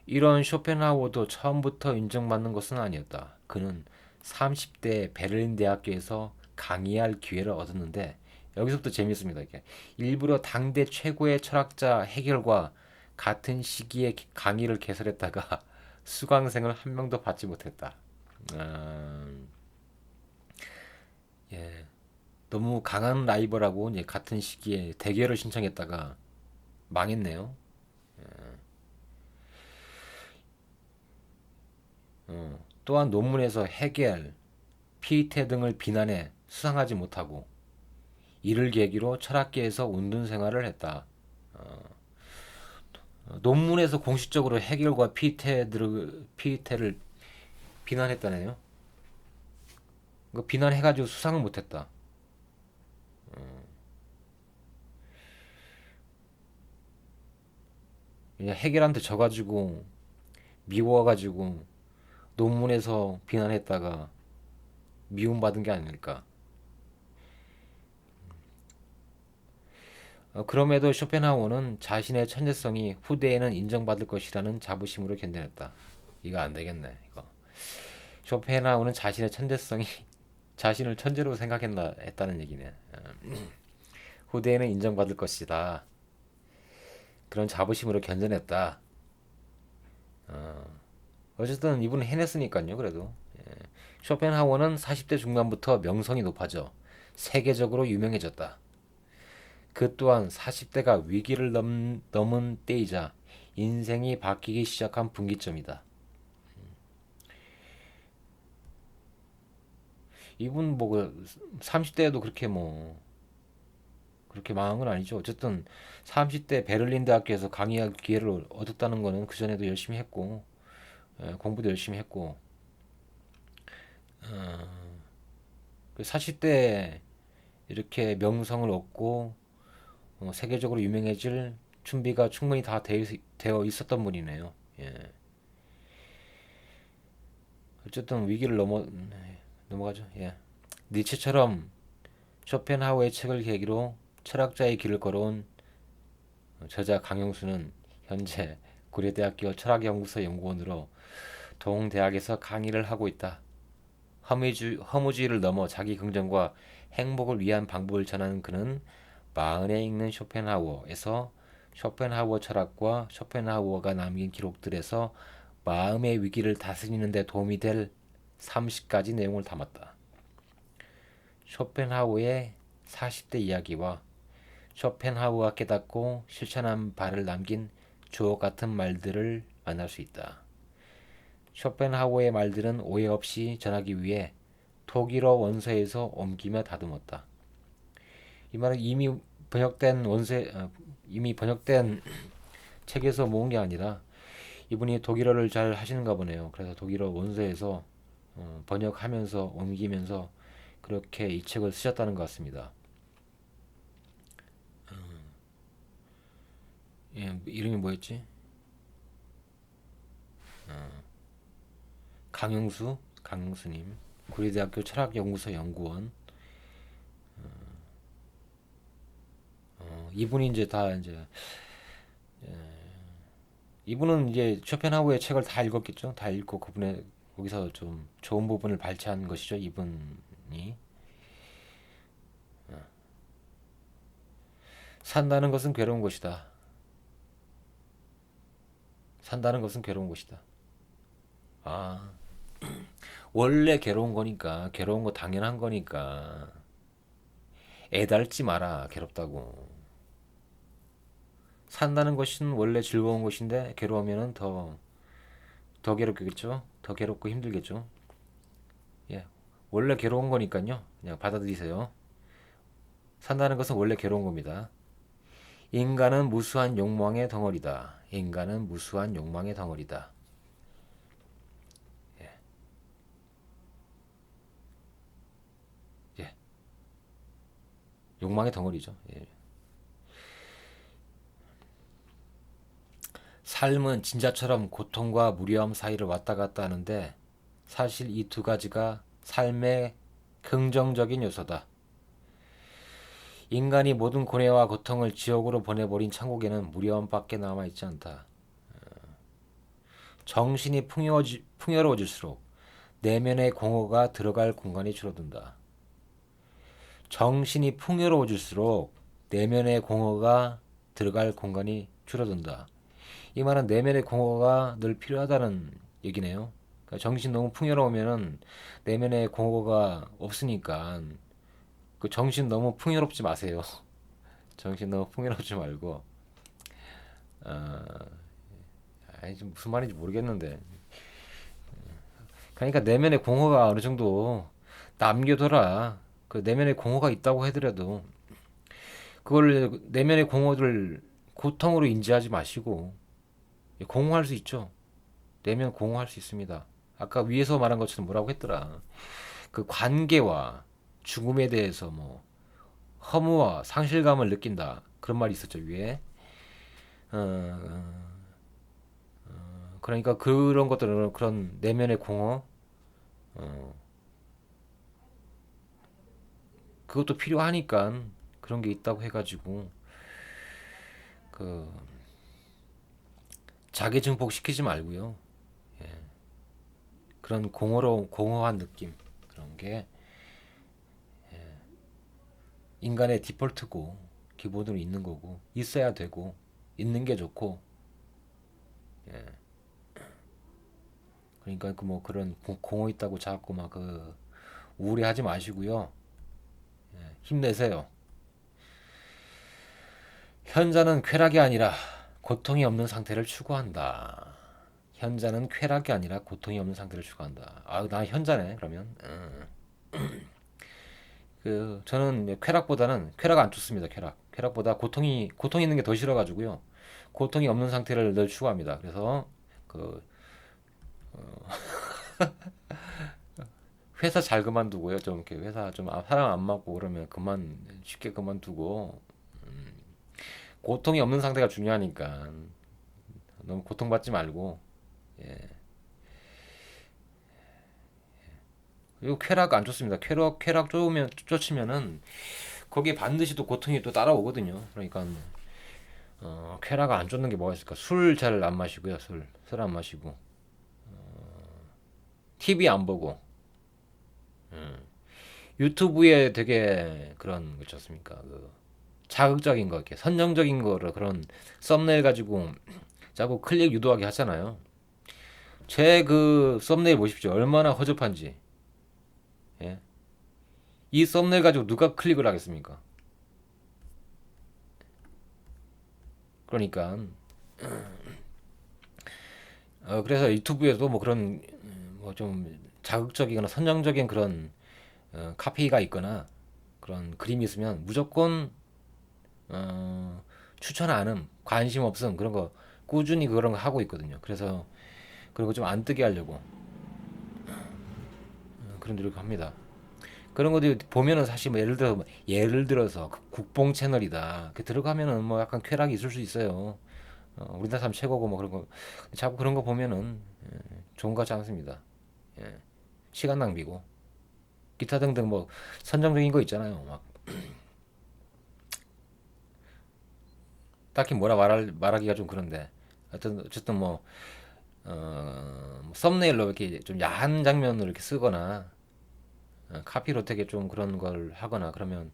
이런 쇼펜하우어도 처음부터 인정받는 것은 아니었다. 그는 30대 베를린 대학교에서 강의할 기회를 얻었는데 여기서부터 재밌습니다. 이게 일부러 당대 최고의 철학자 해결과 같은 시기에 강의를 개설했다가 수강생을 한 명도 받지 못했다. 예, 너무 강한 라이벌하고 이제 같은 시기에 대결을 신청했다가 망했네요. 또한 논문에서 헤겔, 피테 등을 비난해 수상하지 못하고 이를 계기로 철학계에서 운동 생활을 했다. 논문에서 공식적으로 헤겔과 피테를 비난했다네요. 그 비난해가지고 수상을 못했다. 그냥 헤겔한테 져가지고 미워가지고 논문에서 비난했다가 미움받은 게 아닐까. 그럼에도 쇼펜하우어는 자신의 천재성이 후대에는 인정받을 것이라는 자부심으로 견뎌냈다. 이거 안 되겠네. 이거. 쇼펜하우어는 자신의 천재성이 자신을 천재로 했다는 얘기네. 후대에는 인정받을 것이다. 그런 자부심으로 견뎌냈다. 어쨌든 이분은 해냈으니까요. 그래도 쇼펜하우어는 40대 중반부터 명성이 높아져 세계적으로 유명해졌다. 그 또한 40대가 위기를 넘은 때이자 인생이 바뀌기 시작한 분기점이다. 이분 뭐 30대에도 그렇게 뭐 그렇게 망한 건 아니죠. 어쨌든 30대 베를린 대학교에서 강의할 기회를 얻었다는 거는 그 전에도 열심히 했고 공부도 열심히 했고 40대 이렇게 명성을 얻고 세계적으로 유명해질 준비가 충분히 다 되어 있었던 분이네요. 예. 어쨌든 위기를 넘어가죠. 예. 니체처럼 쇼펜하우어의 책을 계기로 철학자의 길을 걸어온 저자 강용수는 현재 고려대학교 철학연구소 연구원으로 동대학에서 강의를 하고 있다. 허무주의를 넘어 자기 긍정과 행복을 위한 방법을 전하는 그는 마흔에 읽는 쇼펜하우어에서 쇼펜하우어 철학과 쇼펜하우어가 남긴 기록들에서 마음의 위기를 다스리는 데 도움이 될 30가지 내용을 담았다. 쇼펜하우어의 40대 이야기와 쇼펜하우어가 깨닫고 실천한 바를 남긴 주옥 같은 말들을 만날 수 있다. 쇼펜하우어의 말들은 오해 없이 전하기 위해 독일어 원서에서 옮기며 다듬었다. 이 말은 이미 번역된 책에서 모은 게 아니라 이분이 독일어를 잘 하시는가 보네요. 그래서 독일어 원서에서 번역하면서 옮기면서 그렇게 이 책을 쓰셨다는 것 같습니다. 예, 이름이 뭐였지? 강용수님, 고려대학교 철학연구소 연구원. 이분이 이제 다 이제 이분은 이제 쇼펜하우어의 책을 다 읽었겠죠. 다 읽고 그분의 거기서 좀 좋은 부분을 발췌한 것이죠. 이분이 산다는 것은 괴로운 것이다. 산다는 것은 괴로운 것이다. 아, 원래 괴로운 거니까 괴로운 거 당연한 거니까 애달지 마라. 괴롭다고. 산다는 것은 원래 즐거운 것인데 괴로우면은 더 괴롭겠죠. 더 괴롭고 힘들겠죠. 예, 원래 괴로운 거니까요. 그냥 받아들이세요. 산다는 것은 원래 괴로운 겁니다. 인간은 무수한 욕망의 덩어리다. 인간은 무수한 욕망의 덩어리다. 예, 예. 욕망의 덩어리죠. 예. 삶은 진짜처럼 고통과 무료함 사이를 왔다 갔다 하는데 사실 이 두 가지가 삶의 긍정적인 요소다. 인간이 모든 고뇌와 고통을 지옥으로 보내버린 천국에는 무료함밖에 남아있지 않다. 정신이 풍요로워질수록 내면의 공허가 들어갈 공간이 줄어든다. 정신이 풍요로워질수록 내면의 공허가 들어갈 공간이 줄어든다. 이 말은 내면의 공허가 늘 필요하다는 얘기네요. 그러니까 정신 너무 풍요로우면은 내면의 공허가 없으니까 그 정신 너무 풍요롭지 마세요. 정신 너무 풍요롭지 말고 어, 아니 좀 무슨 말인지 모르겠는데 그러니까 내면의 공허가 어느 정도 남겨둬라. 그 내면의 공허가 있다고 하더라도 그걸 내면의 공허를 고통으로 인지하지 마시고 공허할 수 있죠. 내면 공허할 수 있습니다. 아까 위에서 말한 것처럼 뭐라고 했더라. 그 관계와 죽음에 대해서 뭐 허무와 상실감을 느낀다. 그런 말이 있었죠, 위에. 어, 그러니까 그런 것들은 그런 내면의 공허, 어, 그것도 필요하니까 그런 게 있다고 해가지고 그 자기 증폭 시키지 말고요. 그런 공허한 느낌 그런 게 인간의 디폴트고 기본으로 있는 거고 있어야 되고 있는 게 좋고 그러니까 그 뭐 그런 공허 있다고 자꾸 막 그 우울해하지 마시고요. 힘내세요. 현자는 쾌락이 아니라 고통이 없는 상태를 추구한다. 현자는 쾌락이 아니라 고통이 없는 상태를 추구한다. 아, 나 현자네. 그러면 그 저는 쾌락보다는 쾌락 안 좋습니다. 쾌락보다 고통이 있는 게 더 싫어가지고요. 고통이 없는 상태를 늘 추구합니다. 그래서 그 회사 잘 그만두고요. 좀 이렇게 회사 좀 사람 안 맞고 그러면 쉽게 그만두고 고통이 없는 상태가 중요하니까 너무 고통받지 말고 예. 그리고 쾌락 안 좋습니다. 쾌락 쫓으면은 거기에 반드시 또 고통이 또 따라오거든요. 그러니까 쾌락 안 쫓는 게 뭐가 있을까? 술 잘 안 마시고요. 술 안 마시고 TV 안 보고 유튜브에 되게 그런 거 있지 않습니까? 그 자극적인 거, 이렇게 선정적인 거를 그런 썸네일 가지고 자꾸 클릭 유도하게 하잖아요. 제 그 썸네일 보십시오. 얼마나 허접한지. 예? 이 썸네일 가지고 누가 클릭을 하겠습니까? 그러니까 그래서 유튜브에도 뭐 그런 뭐 좀 자극적이거나 선정적인 그런 카피가 있거나 그런 그림이 있으면 무조건 추천 안 음, 관심 없음 그런 거 꾸준히 그런 거 하고 있거든요. 그래서 그런 거 좀 안 뜨게 하려고 그런 노력을 합니다. 그런 것들 보면은 사실 뭐 예를 들어서 국뽕 채널이다. 그 들어가면은 뭐 약간 쾌락이 있을 수 있어요. 우리나라 사람 최고고 뭐 그런 거 자꾸 그런 거 보면은 좋은 것 같지 않습니다. 예. 시간 낭비고 기타 등등 뭐 선정적인 거 있잖아요. 막 딱히 뭐라 말하기가 좀 그런데 어쨌든 뭐 뭐 썸네일로 이렇게 좀 야한 장면을 이렇게 쓰거나 카피로 되게 좀 그런 걸 하거나 그러면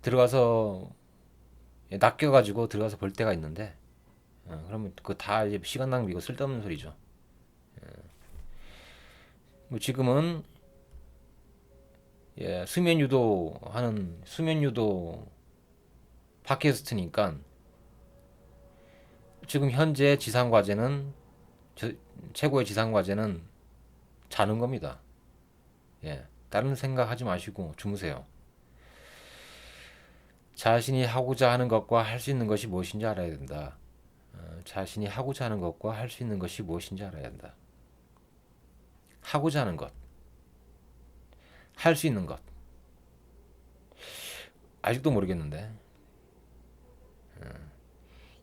들어가서 낚여가지고 들어가서 볼 때가 있는데 그러면 그거 다 이제 시간 낭비고 쓸데없는 소리죠. 뭐 지금은 수면 유도 팟캐스트니까 지금 현재 최고의 지상 과제는 자는 겁니다. 예. 다른 생각하지 마시고 주무세요. 자신이 하고자 하는 것과 할 수 있는 것이 무엇인지 알아야 된다. 자신이 하고자 하는 것과 할 수 있는 것이 무엇인지 알아야 한다. 하고자 하는 것, 할 수 있는 것. 아직도 모르겠는데.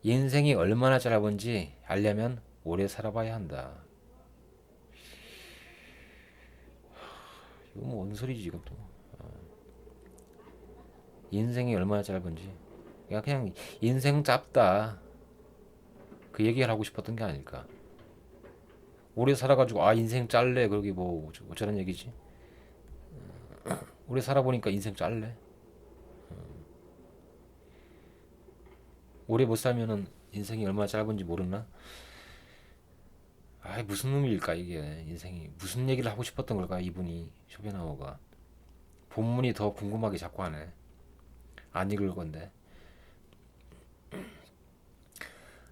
인생이 얼마나 짧은지 알려면 오래 살아봐야 한다. 이거 뭐 뭔 소리지 이것도. 인생이 얼마나 짧은지. 그냥 인생 짧다. 그 얘기를 하고 싶었던 게 아닐까. 오래 살아가지고 아 인생 짧네 그러기 뭐 어쩌는 얘기지. 오래 살아보니까 인생 짧네. 오래 못 살면은 인생이 얼마나 짧은지 모르나? 아 무슨 의미일까 이게 인생이 무슨 얘기를 하고 싶었던 걸까 이분이 쇼펜하우어가 본문이 더 궁금하게 자꾸 하네. 안 읽을 건데.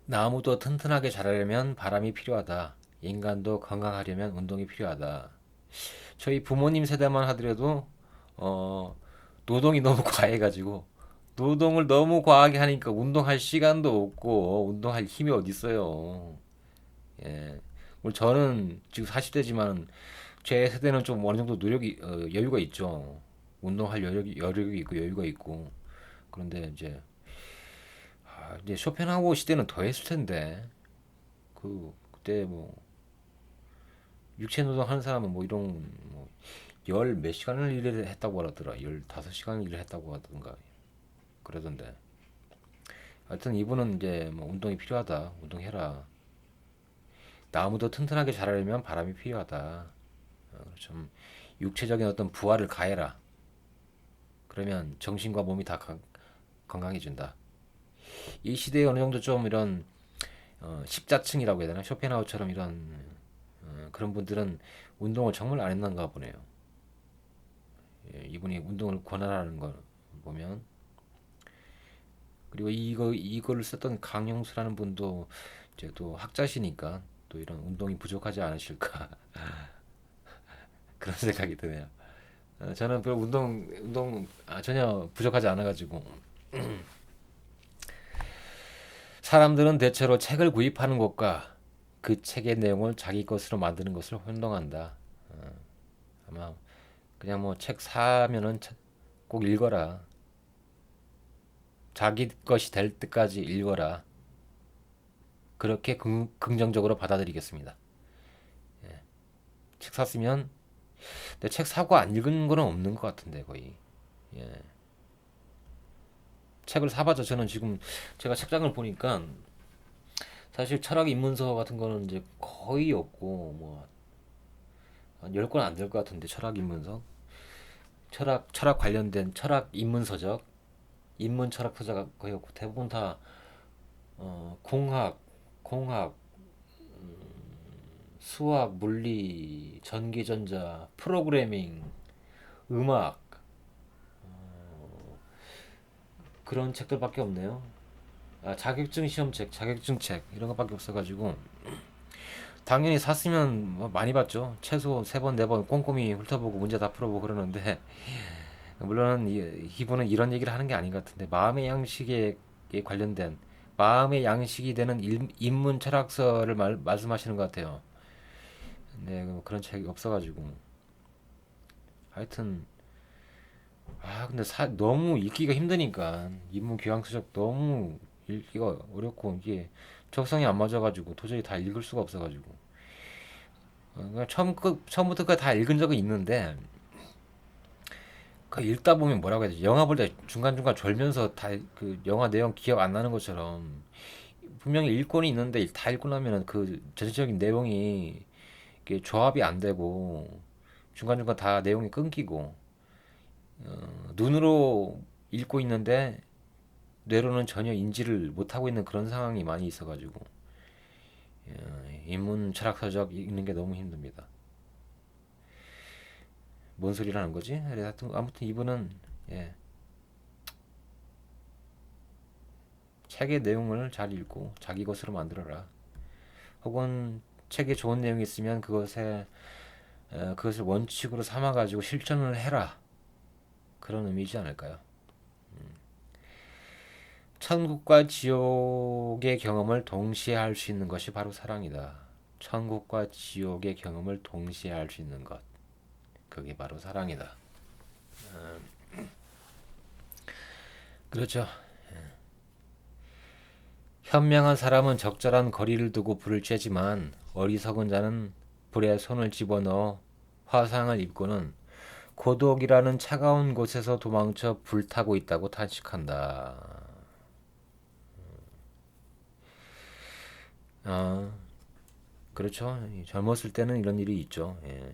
나무도 튼튼하게 자라려면 바람이 필요하다. 인간도 건강하려면 운동이 필요하다. 저희 부모님 세대만 하더라도 어, 노동이 너무 과해가지고 노동을 너무 과하게 하니까 운동할 시간도 없고 운동할 힘이 어디 있어요. 예. 물론 저는 지금 40대지만 제 세대는 좀 어느 정도 여유가 있죠. 운동할 여력이 있고 여유가 있고. 그런데 이제 쇼펜하우어 시대는 더 했을 텐데 그때 뭐 육체 노동 하는 사람은 뭐 이런 뭐 열 몇 시간을 일을 했다고 하더라. 15시간 일을 했다고 하던가 그러던데. 하여튼 이분은 이제 뭐 운동이 필요하다. 운동해라. 나무도 튼튼하게 자라려면 바람이 필요하다. 좀 육체적인 어떤 부하를 가해라. 그러면 정신과 몸이 다 건강해진다. 이 시대에 어느 정도 좀 이런 십자층이라고 해야 되나? 쇼펜하우처럼 이런 그런 분들은 운동을 정말 안 했는가 보네요. 예, 이분이 운동을 권하라는 걸 보면. 그리고 이거를 썼던 강용수라는 분도 이제 또 학자시니까 또 이런 운동이 부족하지 않으실까 그런 생각이 드네요. 저는 별 운동 전혀 부족하지 않아가지고. 사람들은 대체로 책을 구입하는 것과 그 책의 내용을 자기 것으로 만드는 것을 혼동한다. 아마 그냥 뭐 책 사면은 꼭 읽어라. 자기 것이 될 때까지 읽어라. 그렇게 긍정적으로 받아들이겠습니다. 책 샀으면, 근데 책 사고 안 읽은 거는 없는 것 같은데 거의. 예. 책을 사봤죠. 저는 지금 제가 책장을 보니까 사실 철학 입문서 같은 거는 이제 거의 없고 뭐 한 10권 안 될 것 같은데, 철학 입문서. 철학 관련된 철학 입문서적, 인문 철학서가 거의 없고 대부분 다 공학, 수학, 물리, 전기전자, 프로그래밍, 음악, 그런 책들밖에 없네요. 자격증 시험책, 자격증 책 이런 것밖에 없어가지고 당연히 샀으면 뭐 많이 봤죠. 최소 3번, 4번 꼼꼼히 훑어보고 문제 다 풀어보고 그러는데 물론 이분은 이런 얘기를 하는 게 아닌 것 같은데, 마음의 양식에 관련된 마음의 양식이 되는 인문 철학서를 말씀하시는 것 같아요. 네, 그런 책이 없어가지고 하여튼 근데 너무 읽기가 힘드니까 인문 교양서적 너무 읽기가 어렵고 이게 적성이 안 맞아가지고 도저히 다 읽을 수가 없어가지고 그냥 처음부터 다 읽은 적은 있는데 그 읽다 보면 뭐라고 해야 되지? 영화 볼 때 중간중간 졸면서 다 그 영화 내용 기억 안 나는 것처럼 분명히 읽고는 있는데 다 읽고 나면은 그 전체적인 내용이 이게 조합이 안 되고 중간중간 다 내용이 끊기고 눈으로 읽고 있는데 뇌로는 전혀 인지를 못하고 있는 그런 상황이 많이 있어가지고 인문 철학서적 읽는 게 너무 힘듭니다. 뭔 소리라는 거지? 아무튼 이분은 예, 책의 내용을 잘 읽고 자기 것으로 만들어라. 혹은 책에 좋은 내용이 있으면 그것을 원칙으로 삼아가지고 실천을 해라. 그런 의미지 않을까요? 천국과 지옥의 경험을 동시에 할 수 있는 것이 바로 사랑이다. 천국과 지옥의 경험을 동시에 할 수 있는 것. 그게 바로 사랑이다. 그렇죠. 현명한 사람은 적절한 거리를 두고 불을 쬐지만 어리석은 자는 불에 손을 집어넣어 화상을 입고는 고독이라는 차가운 곳에서 도망쳐 불타고 있다고 탄식한다. 아, 그렇죠. 젊었을 때는 이런 일이 있죠. 예.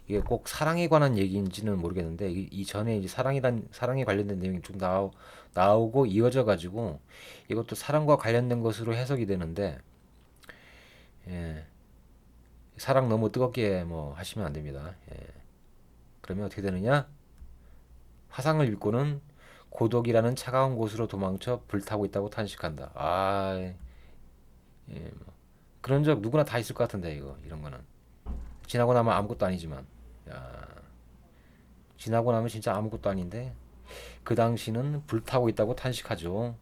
이게 꼭 사랑에 관한 얘기인지는 모르겠는데 이 전에 이제 사랑에 관련된 내용이 좀 나오고 이어져 가지고 이것도 사랑과 관련된 것으로 해석이 되는데, 예. 사랑 너무 뜨겁게 뭐 하시면 안 됩니다. 예. 그러면 어떻게 되느냐? 화상을 입고는 고독이라는 차가운 곳으로 도망쳐 불타고 있다고 탄식한다. 예, 뭐. 그런 적 누구나 다 있을 것 같은데 이런 거는 지나고 나면 아무것도 아니지만, 야, 지나고 나면 진짜 아무것도 아닌데 그 당시는 불타고 있다고 탄식하죠.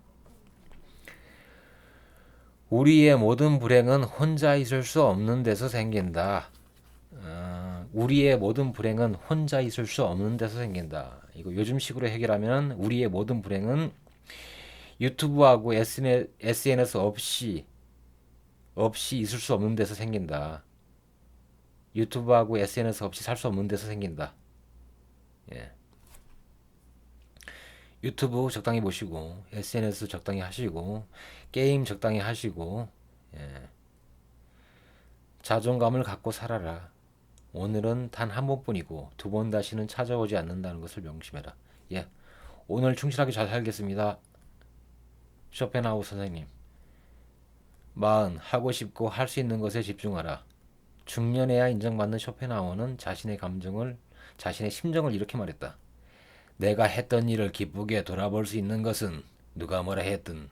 우리의 모든 불행은 혼자 있을 수 없는 데서 생긴다. 우리의 모든 불행은 혼자 있을 수 없는 데서 생긴다. 이거 요즘식으로 해결하면 우리의 모든 불행은 유튜브하고 SNS 없이 있을 수 없는 데서 생긴다. 유튜브하고 SNS 없이 살 수 없는 데서 생긴다. 예. 유튜브 적당히 보시고 SNS 적당히 하시고 게임 적당히 하시고, 예. 자존감을 갖고 살아라. 오늘은 단 한 번뿐이고 2번 다시는 찾아오지 않는다는 것을 명심해라. 예. 오늘 충실하게 잘 살겠습니다. 쇼펜하우 선생님. 40. 하고 싶고 할 수 있는 것에 집중하라. 중년에야 인정받는 쇼펜하우어는 자신의 심정을 이렇게 말했다. 내가 했던 일을 기쁘게 돌아볼 수 있는 것은 누가 뭐라 했든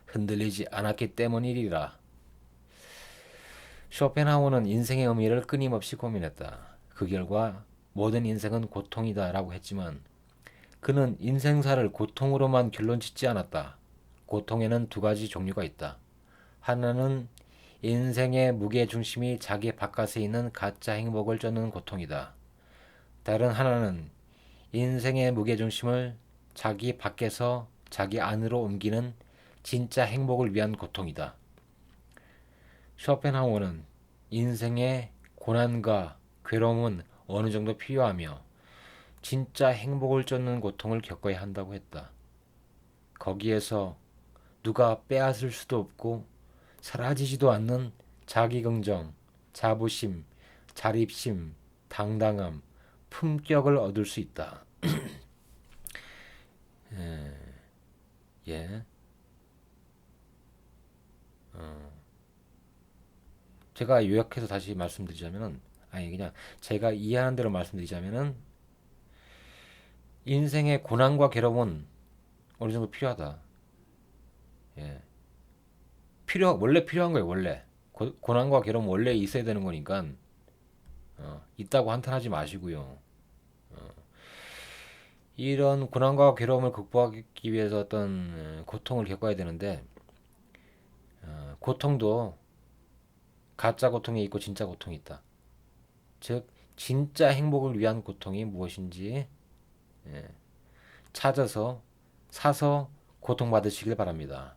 흔들리지 않았기 때문이리라. 쇼펜하우어는 인생의 의미를 끊임없이 고민했다. 그 결과 모든 인생은 고통이다 라고 했지만 그는 인생사를 고통으로만 결론 짓지 않았다. 고통에는 두 가지 종류가 있다. 하나는 인생의 무게중심이 자기 바깥에 있는 가짜 행복을 쫓는 고통이다. 다른 하나는 인생의 무게중심을 자기 밖에서 자기 안으로 옮기는 진짜 행복을 위한 고통이다. 쇼펜하우어는 인생의 고난과 괴로움은 어느 정도 필요하며 진짜 행복을 쫓는 고통을 겪어야 한다고 했다. 거기에서 누가 빼앗을 수도 없고 사라지지도 않는 자기긍정, 자부심, 자립심, 당당함, 품격을 얻을 수 있다. 예. 제가 요약해서 다시 말씀드리자면은, 아니 그냥 제가 이해하는 대로 말씀드리자면은, 인생의 고난과 괴로움은 어느 정도 필요하다. 예. 원래 필요한 거예요, 원래. 고난과 괴로움 원래 있어야 되는 거니까, 있다고 한탄하지 마시고요. 이런 고난과 괴로움을 극복하기 위해서 어떤 고통을 겪어야 되는데, 고통도 가짜 고통이 있고 진짜 고통이 있다. 즉, 진짜 행복을 위한 고통이 무엇인지 찾아서 사서 고통받으시길 바랍니다.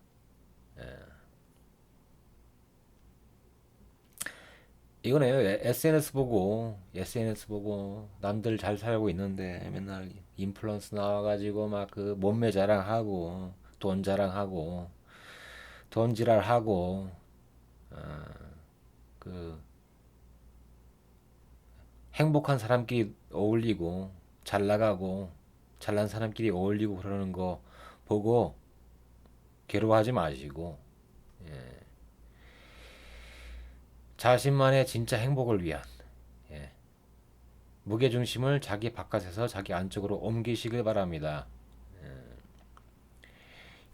이거네요. SNS 보고 남들 잘 살고 있는데 맨날 인플루언스 나와가지고 막 그 몸매 자랑하고 돈 자랑하고 돈 지랄하고 그 행복한 사람끼리 어울리고 잘 나가고 잘난 사람끼리 어울리고 그러는 거 보고 괴로워하지 마시고 자신만의 진짜 행복을 위한 무게중심을 자기 바깥에서 자기 안쪽으로 옮기시길 바랍니다.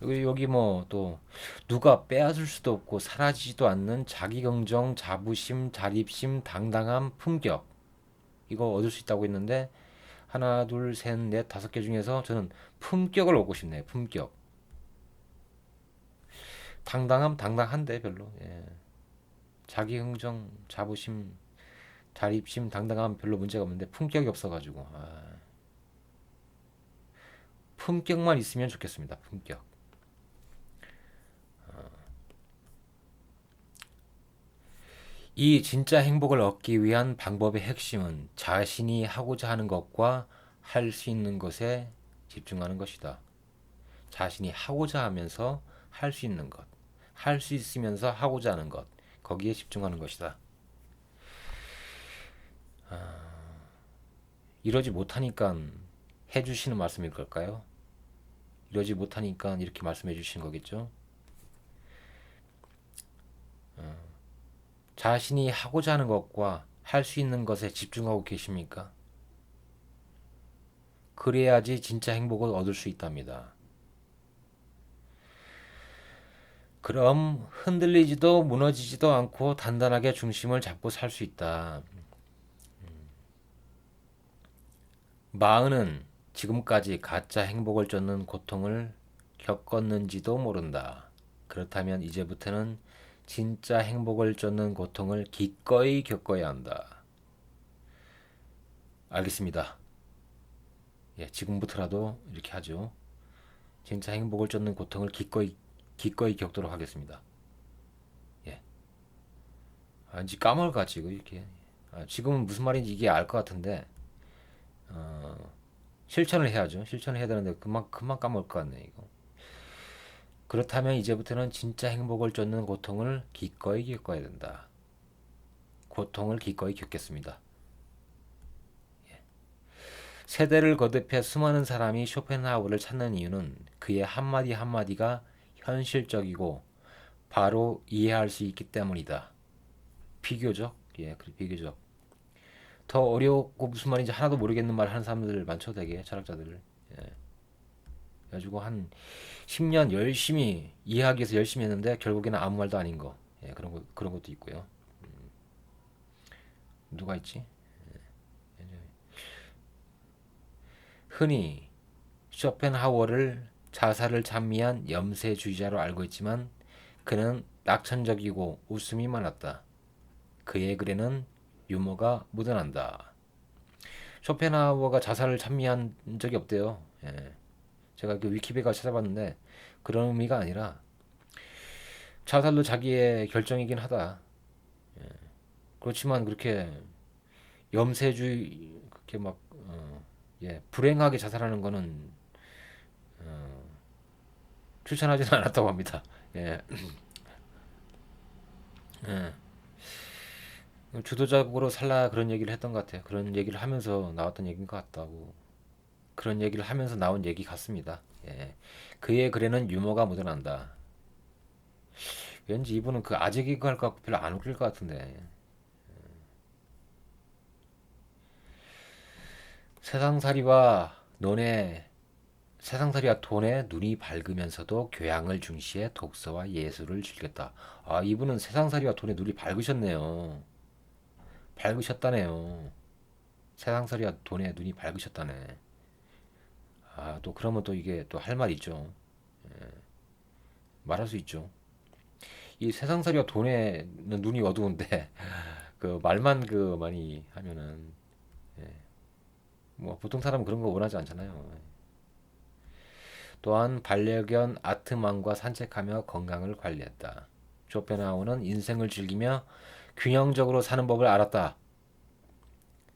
여기 뭐 또 누가 빼앗을 수도 없고 사라지지도 않는 자기긍정, 자부심, 자립심, 당당함, 품격 이거 얻을 수 있다고 했는데 하나, 둘, 셋, 넷, 다섯 개 중에서 저는 품격을 얻고 싶네요. 품격. 당당한데 별로. 예. 자기긍정, 자부심, 자립심, 당당함 별로 문제가 없는데 품격이 없어가지고 품격만 있으면 좋겠습니다. 품격. 이 진짜 행복을 얻기 위한 방법의 핵심은 자신이 하고자 하는 것과 할 수 있는 것에 집중하는 것이다. 자신이 하고자 하면서 할 수 있는 것, 할 수 있으면서 하고자 하는 것, 거기에 집중하는 것이다. 이러지 못하니까 해주시는 말씀일 걸까요? 이러지 못하니까 이렇게 말씀해 주신 거겠죠? 자신이 하고자 하는 것과 할 수 있는 것에 집중하고 계십니까? 그래야지 진짜 행복을 얻을 수 있답니다. 그럼 흔들리지도 무너지지도 않고 단단하게 중심을 잡고 살 수 있다. 마흔은 지금까지 가짜 행복을 쫓는 고통을 겪었는지도 모른다. 그렇다면 이제부터는 진짜 행복을 쫓는 고통을 기꺼이 겪어야 한다. 알겠습니다. 예, 지금부터라도 이렇게 하죠. 진짜 행복을 쫓는 고통을 기꺼이 겪도록 하겠습니다. 예. 이제 까먹을까 지금 이렇게. 지금은 무슨 말인지 이게 알 것 같은데 실천을 해야죠. 실천을 해야 되는데 금방 까먹을 것 같네 이거. 그렇다면 이제부터는 진짜 행복을 쫓는 고통을 기꺼이 겪어야 된다. 고통을 기꺼이 겪겠습니다. 세대를 거듭해 수많은 사람이 쇼펜하우어를 찾는 이유는 그의 한마디 한마디가 현실적이고 바로 이해할 수 있기 때문이다. 비교적 예, 비교적 더 어렵고 무슨 말인지 하나도 모르겠는 말 하는 사람들 많죠, 되게 철학자들. 예. 그래가지고 한 10년 열심히 이해하기 위해서 열심히 했는데 결국에는 아무 말도 아닌 거. 예, 그런 것도 있고요. 누가 있지? 흔히 쇼펜하워를 자살을 찬미한 염세주의자로 알고 있지만 그는 낙천적이고 웃음이 많았다. 그의 글에는 유머가 묻어난다. 쇼펜하워가 자살을 찬미한 적이 없대요. 예. 제가 그 위키pedia 찾아봤는데 그런 의미가 아니라 자살도 자기의 결정이긴 하다. 그렇지만 그렇게 염세주의 그렇게 막 예, 불행하게 자살하는 거는 추천하지는 않았다고 합니다. 예. 예. 주도적으로 살라 그런 얘기를 했던 것 같아요. 그런 얘기를 하면서 나왔던 얘기인 것 같다고. 그런 얘기를 하면서 나온 얘기 같습니다. 예. 그의 글에는 유머가 묻어난다. 왠지 이분은 그 아재 개그 할것 같고 별로 안 웃길 것 같은데. 세상살이와 논에 세상살이와 돈에 눈이 밝으면서도 교양을 중시해 독서와 예술을 즐겼다. 아, 이분은 세상살이와 돈에 눈이 밝으셨네요. 밝으셨다네요. 세상살이와 돈에 눈이 밝으셨다네. 아, 또 그러면 또 이게 또 할 말 있죠. 말할 수 있죠. 이 세상살이와 돈에는 눈이 어두운데 그 말만 그 많이 하면은 뭐 보통 사람은 그런 거 원하지 않잖아요. 또한 반려견 아트만과 산책하며 건강을 관리했다. 쇼펜하우는 인생을 즐기며 균형적으로 사는 법을 알았다.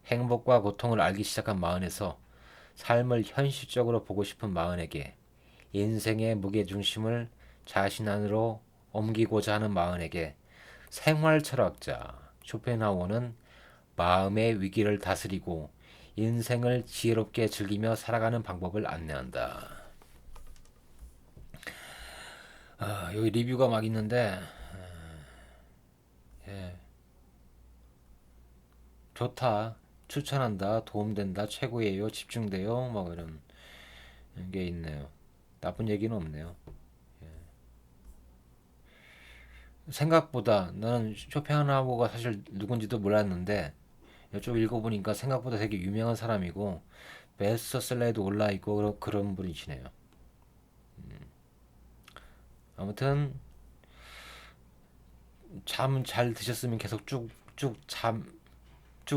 행복과 고통을 알기 시작한 마흔에서 삶을 현실적으로 보고 싶은 마흔에게 인생의 무게중심을 자신 안으로 옮기고자 하는 마흔에게 생활 철학자 쇼펜하우어는 마음의 위기를 다스리고 인생을 지혜롭게 즐기며 살아가는 방법을 안내한다. 아, 여기 리뷰가 막 있는데 예, 좋다, 추천한다, 도움된다, 최고예요, 집중돼요, 뭐 이런 게 있네요. 나쁜 얘기는 없네요. 생각보다 나는 쇼펜하우어가 사실 누군지도 몰랐는데 이쪽 읽어보니까 생각보다 되게 유명한 사람이고 베스트셀러에도 올라있고 그런 분이시네요. 아무튼 잠 잘 드셨으면 계속 쭉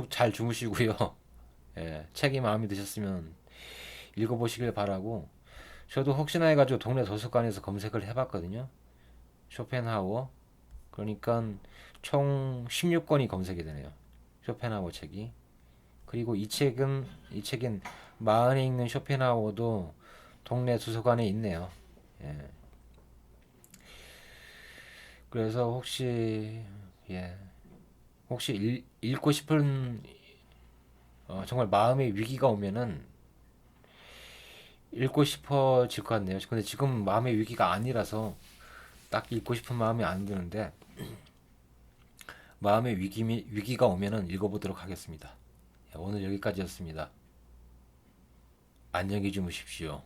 잘 주무시고요. 예, 책이 마음에 드셨으면 읽어보시길 바라고 저도 혹시나 해가지고 동네 도서관에서 검색을 해봤거든요. 쇼펜하우어 그러니까 총 16권이 검색이 되네요. 쇼펜하우어 책이. 그리고 이 책인 마흔에 읽는 쇼펜하우어도 동네 도서관에 있네요. 예. 그래서 예, 혹시 읽고 싶은 정말 마음의 위기가 오면은 읽고 싶어질 것 같네요. 근데 지금 마음의 위기가 아니라서 딱 읽고 싶은 마음이 안 드는데 마음의 위기가 오면은 읽어보도록 하겠습니다. 예, 오늘 여기까지였습니다. 안녕히 주무십시오.